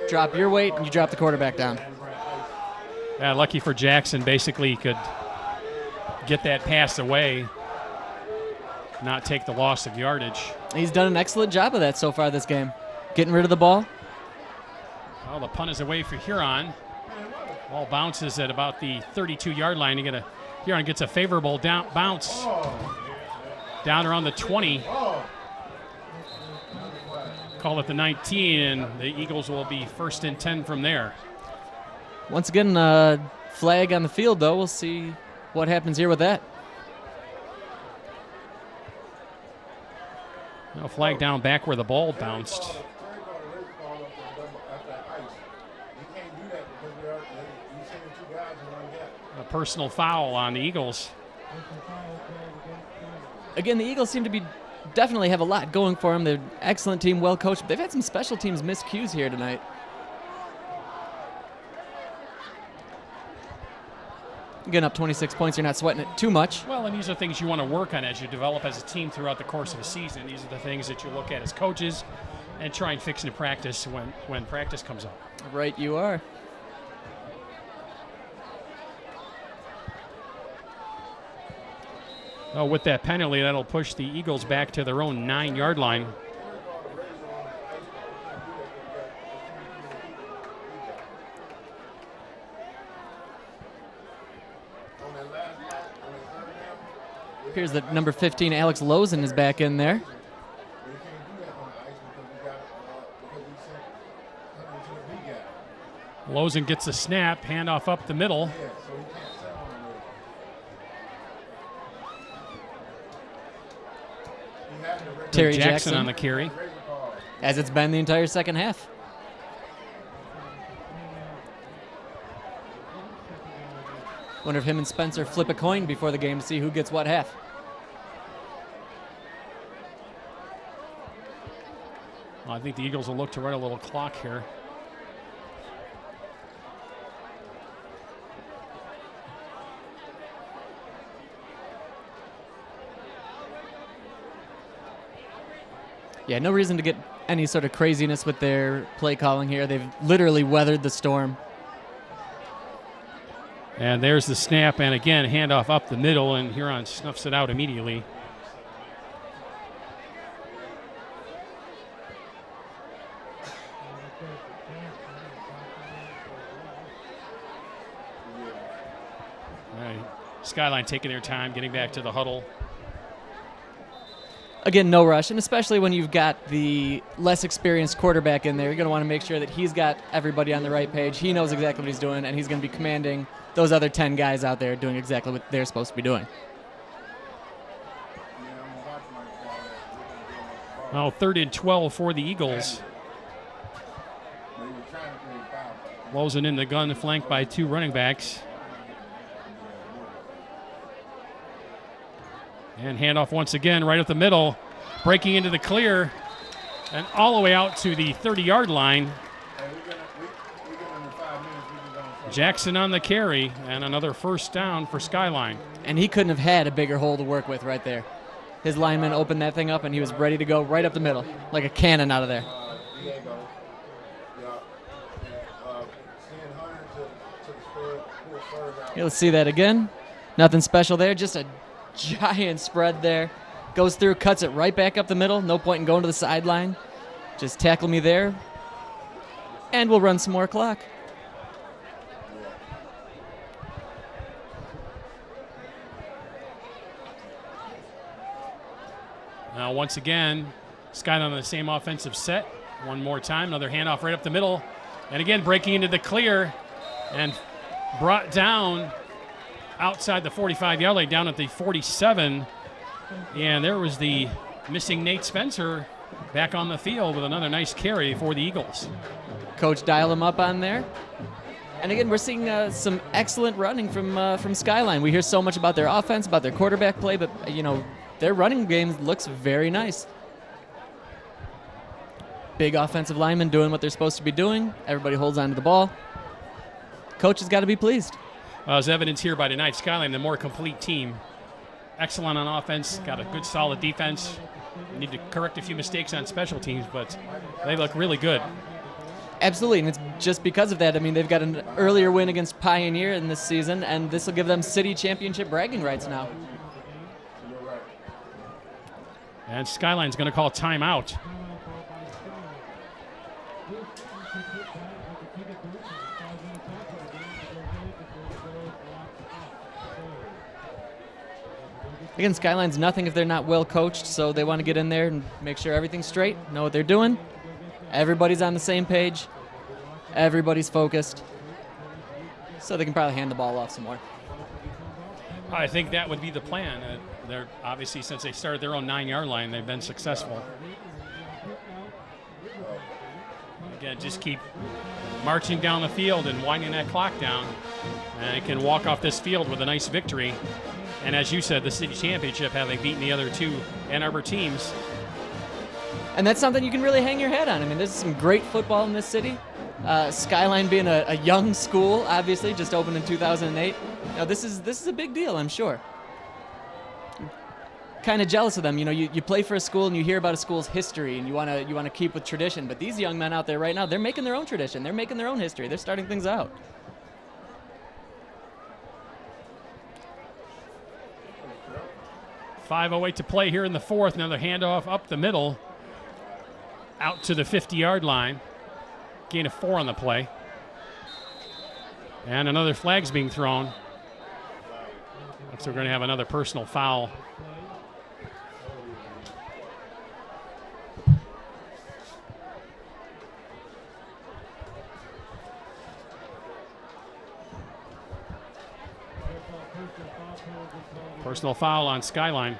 Drop your weight, and you drop the quarterback down. Yeah, lucky for Jackson, basically he could get that pass away, not take the loss of yardage. He's done an excellent job of that so far this game. Getting rid of the ball. Well, the punt is away for Huron. Ball bounces at about the 32-yard line. Huron gets a favorable bounce down around the 20. Call it the 19, and the Eagles will be 1st and 10 from there. Once again, flag on the field, though. We'll see what happens here with that. No flag down back where the ball bounced. personal foul on the Eagles. Again, the Eagles seem to be definitely have a lot going for them. They're an excellent team, well coached. They've had some special teams miscues here tonight. Getting up 26 points, you're not sweating it too much. Well, and these are things you want to work on as you develop as a team throughout the course of a season. These are the things that you look at as coaches and try and fix in practice when practice comes up. Right, you are. Oh, with that penalty, that'll push the Eagles back to their own 9-yard line. Appears that number 15, Alex Lozen, is back in there. Lozen gets a snap, handoff up the middle. Terry Jackson on the carry. As it's been the entire second half. Wonder if him and Spencer flip a coin before the game to see who gets what half. Well, I think the Eagles will look to run a little clock here. Yeah, no reason to get any sort of craziness with their play calling here. They've literally weathered the storm. And there's the snap, and again, handoff up the middle, and Huron snuffs it out immediately. All right, Skyline taking their time, getting back to the huddle. Again, no rush, and especially when you've got the less experienced quarterback in there, you're going to want to make sure that he's got everybody on the right page. He knows exactly what he's doing, and he's going to be commanding those other 10 guys out there doing exactly what they're supposed to be doing. Well, 3rd and 12 for the Eagles. Lozen in the gun, flanked by 2 running backs. And handoff once again right up the middle, breaking into the clear, and all the way out to the 30-yard line. Jackson on the carry, and another first down for Skyline. And he couldn't have had a bigger hole to work with right there. His lineman opened that thing up, and he was ready to go right up the middle, like a cannon out of there. Okay, let's see that again. Nothing special there, just a giant spread there. Goes through, cuts it right back up the middle. No point in going to the sideline. Just tackle me there. And we'll run some more clock. Now, once again, Skyline on the same offensive set. One more time, another handoff right up the middle. And again, breaking into the clear and brought down outside the 45-yard line, down at the 47. And there was the missing Nate Spencer back on the field with another nice carry for the Eagles. Coach dialed him up on there. And again, we're seeing some excellent running from Skyline. We hear so much about their offense, about their quarterback play, but, you know, their running game looks very nice. Big offensive linemen doing what they're supposed to be doing. Everybody holds on to the ball. Coach has got to be pleased. As evidence here by tonight, Skyline, the more complete team. Excellent on offense, got a good, solid defense. Need to correct a few mistakes on special teams, but they look really good. Absolutely, and it's just because of that. I mean, they've got an earlier win against Pioneer in this season, and this will give them city championship bragging rights now. And Skyline's going to call timeout. Again, Skyline's nothing if they're not well coached, so they want to get in there and make sure everything's straight, know what they're doing. Everybody's on the same page. Everybody's focused. So they can probably hand the ball off some more. I think that would be the plan. They're obviously, since they started their own 9-yard line, they've been successful. Again, just keep marching down the field and winding that clock down. And it can walk off this field with a nice victory. And as you said, the city championship, having beaten the other two Ann Arbor teams. And that's something you can really hang your head on. I mean, there's some great football in this city. Skyline being a young school, obviously, just opened in 2008. Now, this is a big deal, I'm sure. Kind of jealous of them. You know, you play for a school and you hear about a school's history and you want to keep with tradition. But these young men out there right now, they're making their own tradition. They're making their own history. They're starting things out. .508 to play here in the fourth. Another handoff up the middle, out to the 50-yard line. Gain of 4 on the play. And another flag's being thrown. So we're going to have another personal foul. Personal foul on Skyline.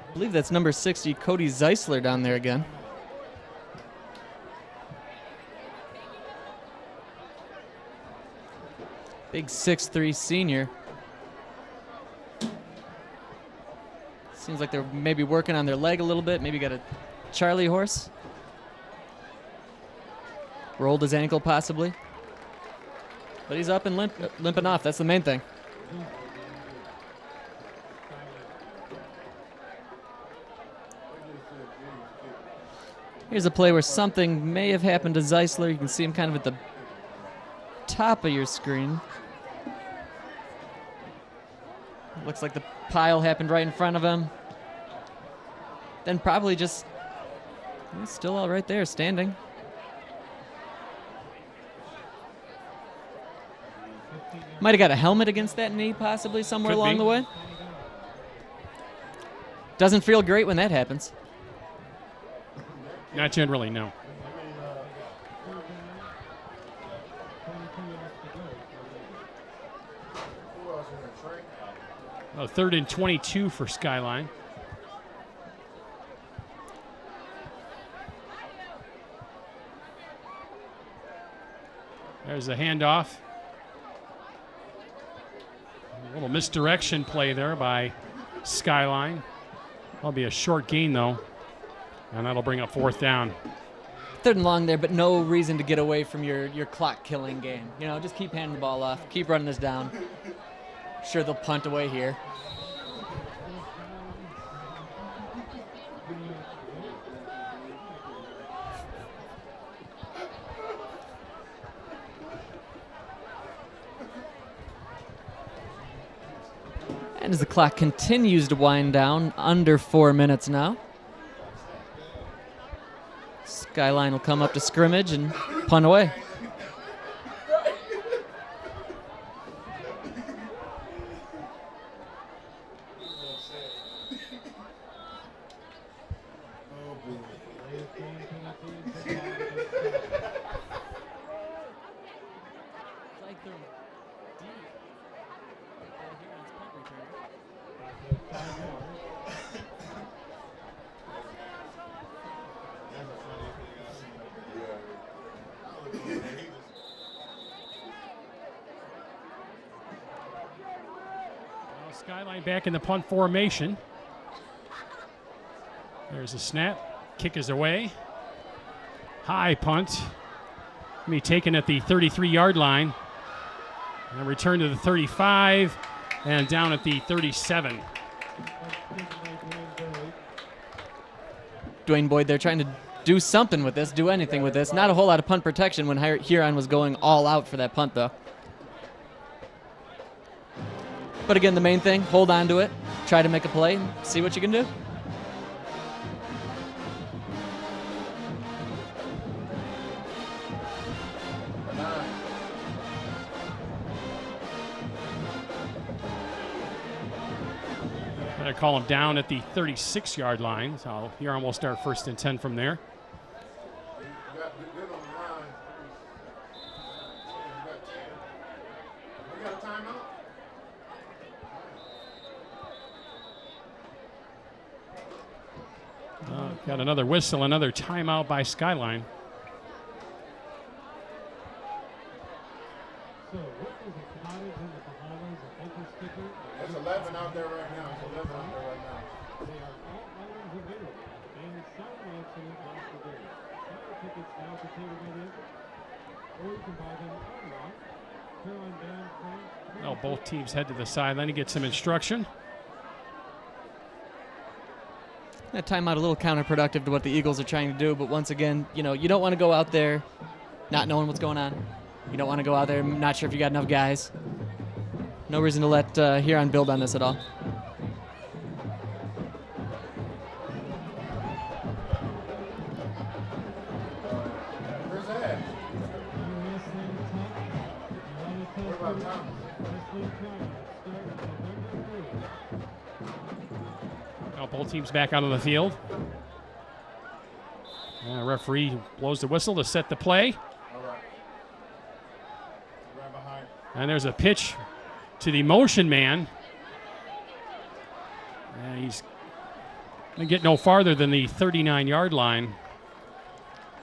I believe that's number 60, Cody Zeisler, down there again. Big 6'3" senior. Seems like they're maybe working on their leg a little bit. Maybe got a Charlie horse. Rolled his ankle possibly. But he's up and limping off. That's the main thing. Here's a play where something may have happened to Zeisler. You can see him kind of at the top of your screen. Looks like the pile happened right in front of him. Then probably just, he's still all right there, standing. Might have got a helmet against that knee, possibly, somewhere along the way. Doesn't feel great when that happens. Not generally, no. Oh, 3rd and 22 for Skyline. There's the handoff. A little misdirection play there by Skyline. That'll be a short gain, though, and that'll bring up 4th down. 3rd and long there, but no reason to get away from your clock-killing game. You know, just keep handing the ball off, keep running this down. Sure, they'll punt away here. And as the clock continues to wind down, under 4 minutes now. Skyline will come up to scrimmage and punt away. Skyline back in the punt formation. There's a snap. Kick is away. High punt. Be taken at the 33-yard line. And return to the 35 and down at the 37. Dwayne Boyd, they're trying to do something with this, do anything with this. Not a whole lot of punt protection when Huron was going all out for that punt, though. But again, the main thing, hold on to it, try to make a play, and see what you can do. I call him down at the 36-yard line, so Huron will start 1st and 10 from there. Got another whistle, another timeout by Skyline. So, what is a cottage in the Bahamas, a local sticker? There's 11 out there right now. There's 11 out there right now. They are all items available. The band sound accident last day. Buy tickets now for table in, or you can buy them online. Huron band friends. Oh, both teams head to the sideline to get some instruction. That timeout a little counterproductive to what the Eagles are trying to do, but once again, you don't want to go out there not knowing what's going on. You don't want to go out there not sure if you got enough guys. No reason to let Huron build on this at all. Where's that? What about Thomas? Now both teams back out on the field. Referee blows the whistle to set the play. All right. Right behind. And there's a pitch to the motion man. He's going to get no farther than the 39-yard line.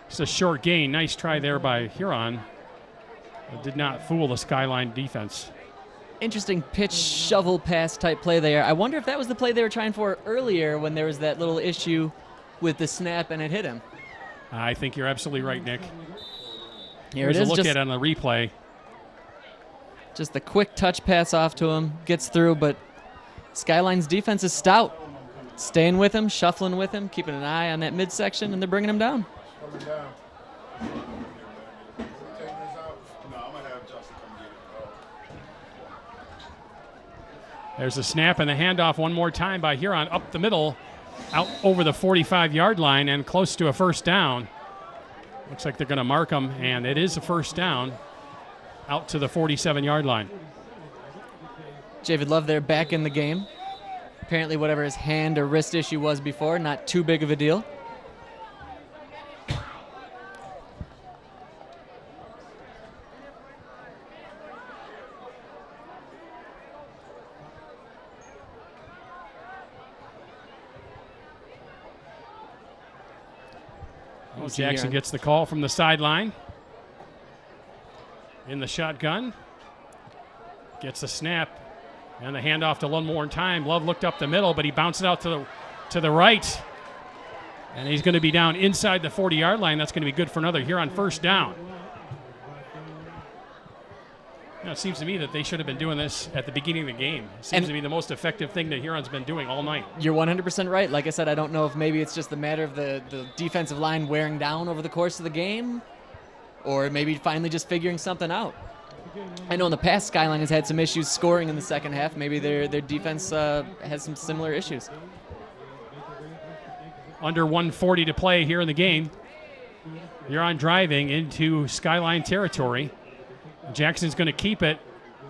It's a short gain. Nice try there by Huron. It did not fool the Skyline defense. Interesting pitch shovel pass type play there. I wonder if that was the play they were trying for earlier when there was that little issue with the snap and it hit him. I think you're absolutely right, Nick. Here Here's it is. a look at it on the replay. Just a quick touch pass off to him, gets through, but Skyline's defense is stout. Staying with him, shuffling with him, keeping an eye on that midsection, and they're bringing him down. Coming down. Take this out. No, I'm going to have Justin come get it. There's a snap and the handoff one more time by Huron up the middle, out over the 45-yard line and close to a first down. Looks like they're going to mark him, and it is a first down out to the 47-yard line. David Love there back in the game. Apparently whatever his hand or wrist issue was before, not too big of a deal. Jackson gets the call from the sideline. In the shotgun. Gets the snap. And the handoff to one more time. Love looked up the middle, but he bounced it out to the right. And he's going to be down inside the 40-yard line. That's going to be good for another Huron first down. It seems to me that they should have been doing this at the beginning of the game. It seems to be the most effective thing that Huron's been doing all night. You're 100% right. Like I said, I don't know if maybe it's just a matter of the defensive line wearing down over the course of the game, or maybe finally just figuring something out. I know in the past Skyline has had some issues scoring in the second half. Maybe their defense has some similar issues. Under 1:40 to play here in the game. Huron driving into Skyline territory. Jackson's going to keep it,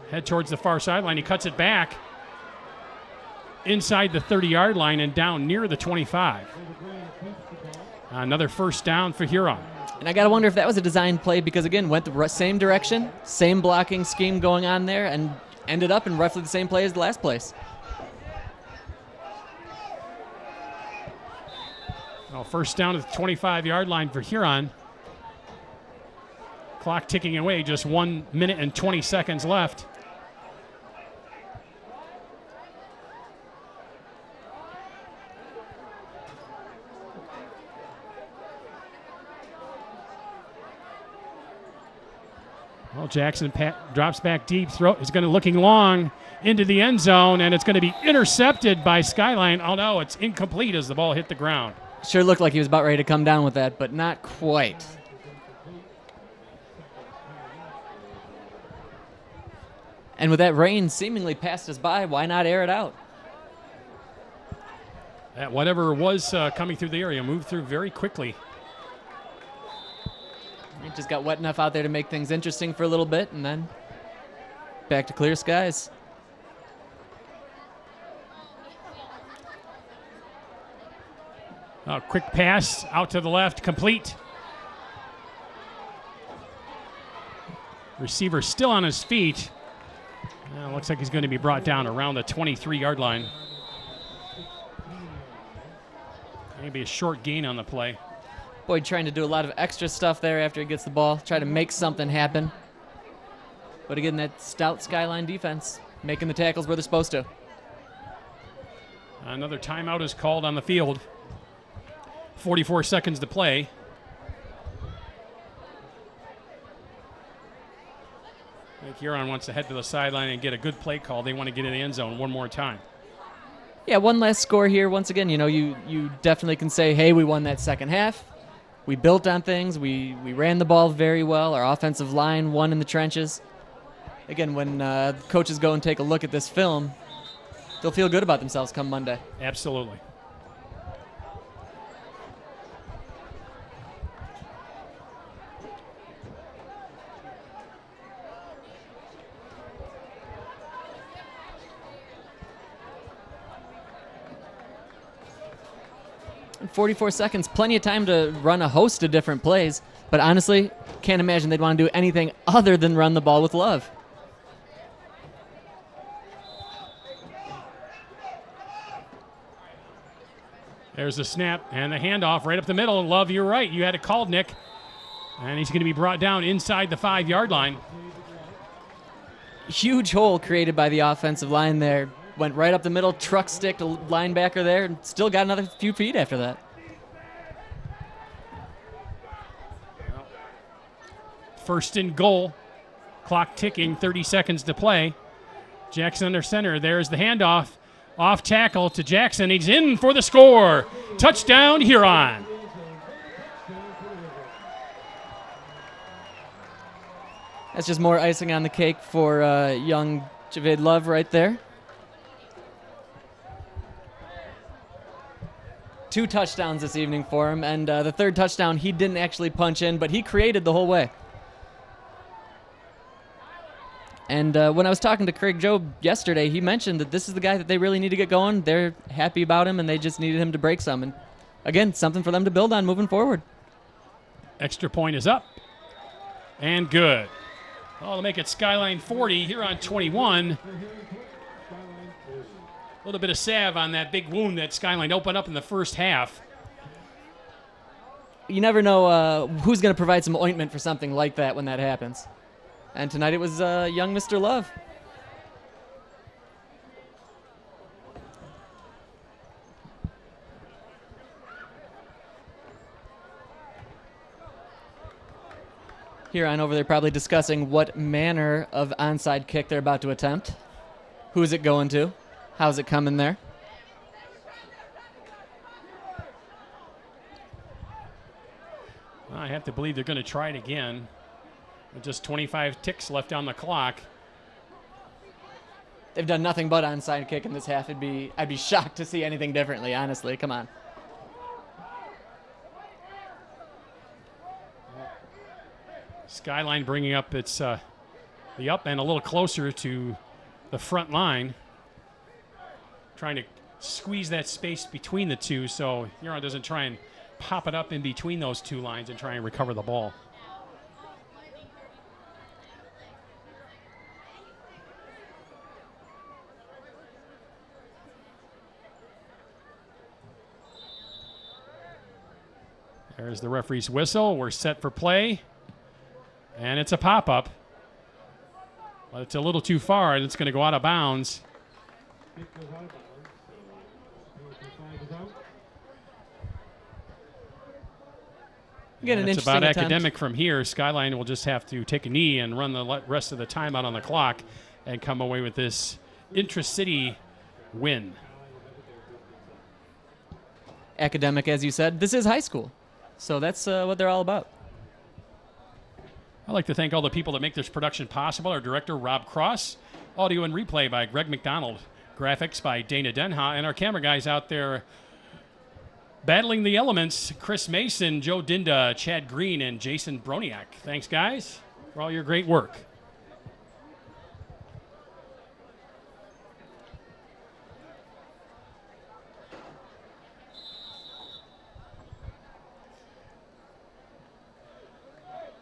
head towards the far sideline. He cuts it back inside the 30-yard line and down near the 25. Another first down for Huron. And I got to wonder if that was a design play because, again, went the same direction, same blocking scheme going on there, and ended up in roughly the same play as the last place. Well, first down at the 25-yard line for Huron. Clock ticking away, just 1 minute and 20 seconds left. Well, Jackson drops back deep, throw is going to looking long into the end zone, and it's going to be intercepted by Skyline. Oh no, it's incomplete as the ball hit the ground. Sure looked like he was about ready to come down with that, but not quite. And with that rain seemingly passed us by, why not air it out? That whatever was coming through the area moved through very quickly. It just got wet enough out there to make things interesting for a little bit, and then back to clear skies. Quick pass out to the left, complete. Receiver still on his feet. Looks like he's going to be brought down around the 23-yard line. Maybe a short gain on the play. Boyd trying to do a lot of extra stuff there after he gets the ball, try to make something happen. But again, that stout Skyline defense making the tackles where they're supposed to. Another timeout is called on the field. 44 seconds to play. I think Huron wants to head to the sideline and get a good play call. They want to get in the end zone one more time. Yeah, one last score here. Once again, you definitely can say, hey, we won that second half. We built on things. We ran the ball very well. Our offensive line won in the trenches. Again, when coaches go and take a look at this film, they'll feel good about themselves come Monday. Absolutely. In 44 seconds, plenty of time to run a host of different plays. But honestly, can't imagine they'd want to do anything other than run the ball with Love. There's the snap and the handoff right up the middle. Love, you're right. You had it called, Nick. And he's going to be brought down inside the 5-yard line. Huge hole created by the offensive line there. Went right up the middle, truck stick to linebacker there, and still got another few feet after that. First and goal. Clock ticking, 30 seconds to play. Jackson under center. There's the handoff. Off tackle to Jackson. He's in for the score. Touchdown, Huron. That's just more icing on the cake for young Javid Love right there. 2 touchdowns this evening for him, and the third touchdown he didn't actually punch in, but he created the whole way. And when I was talking to Craig Jobe yesterday, he mentioned that this is the guy that they really need to get going. They're happy about him, and they just needed him to break some. And again, something for them to build on moving forward. Extra point is up. And good. Oh, to make it Skyline 40, Huron 21. A little bit of salve on that big wound that Skyline opened up in the first half. You never know who's going to provide some ointment for something like that when that happens. And tonight it was young Mr. Love. Huron over there probably discussing what manner of onside kick they're about to attempt. Who's it going to? How's it coming there? I have to believe they're going to try it again. With just 25 ticks left on the clock. They've done nothing but onside kick in this half. I'd be shocked to see anything differently, honestly. Come on. Skyline bringing up its the up end a little closer to the front line. Trying to squeeze that space between the two so Huron doesn't try and pop it up in between those two lines and try and recover the ball. There's the referee's whistle. We're set for play. And it's a pop-up. But it's a little too far, and it's going to go out of bounds. Again, an it's interesting about attempt. academic from here. Skyline will just have to take a knee and run the rest of the time out on the clock and come away with this intra-city win. Academic, as you said. This is high school. So that's what they're all about. I'd like to thank all the people that make this production possible. Our director, Rob Cross. Audio and replay by Greg McDonald. Graphics by Dana Denha. And our camera guys out there battling the elements, Chris Mason, Joe Dinda, Chad Green, and Jason Broniak. Thanks, guys, for all your great work.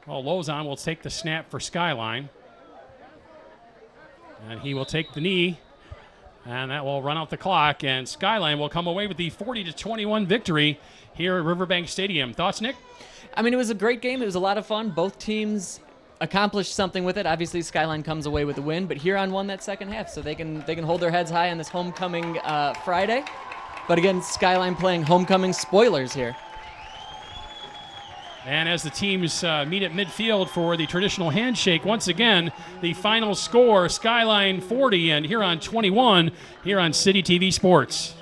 Well, Lozon will take the snap for Skyline. And he will take the knee. And that will run out the clock, and Skyline will come away with the 40-21 victory here at Riverbank Stadium. Thoughts, Nick? I mean, it was a great game. It was a lot of fun. Both teams accomplished something with it. Obviously, Skyline comes away with the win, but Huron won that second half, so they can hold their heads high on this homecoming Friday. But again, Skyline playing homecoming spoilers here. And as the teams meet at midfield for the traditional handshake, once again, the final score, Skyline 40 and Huron 21 here on City TV Sports.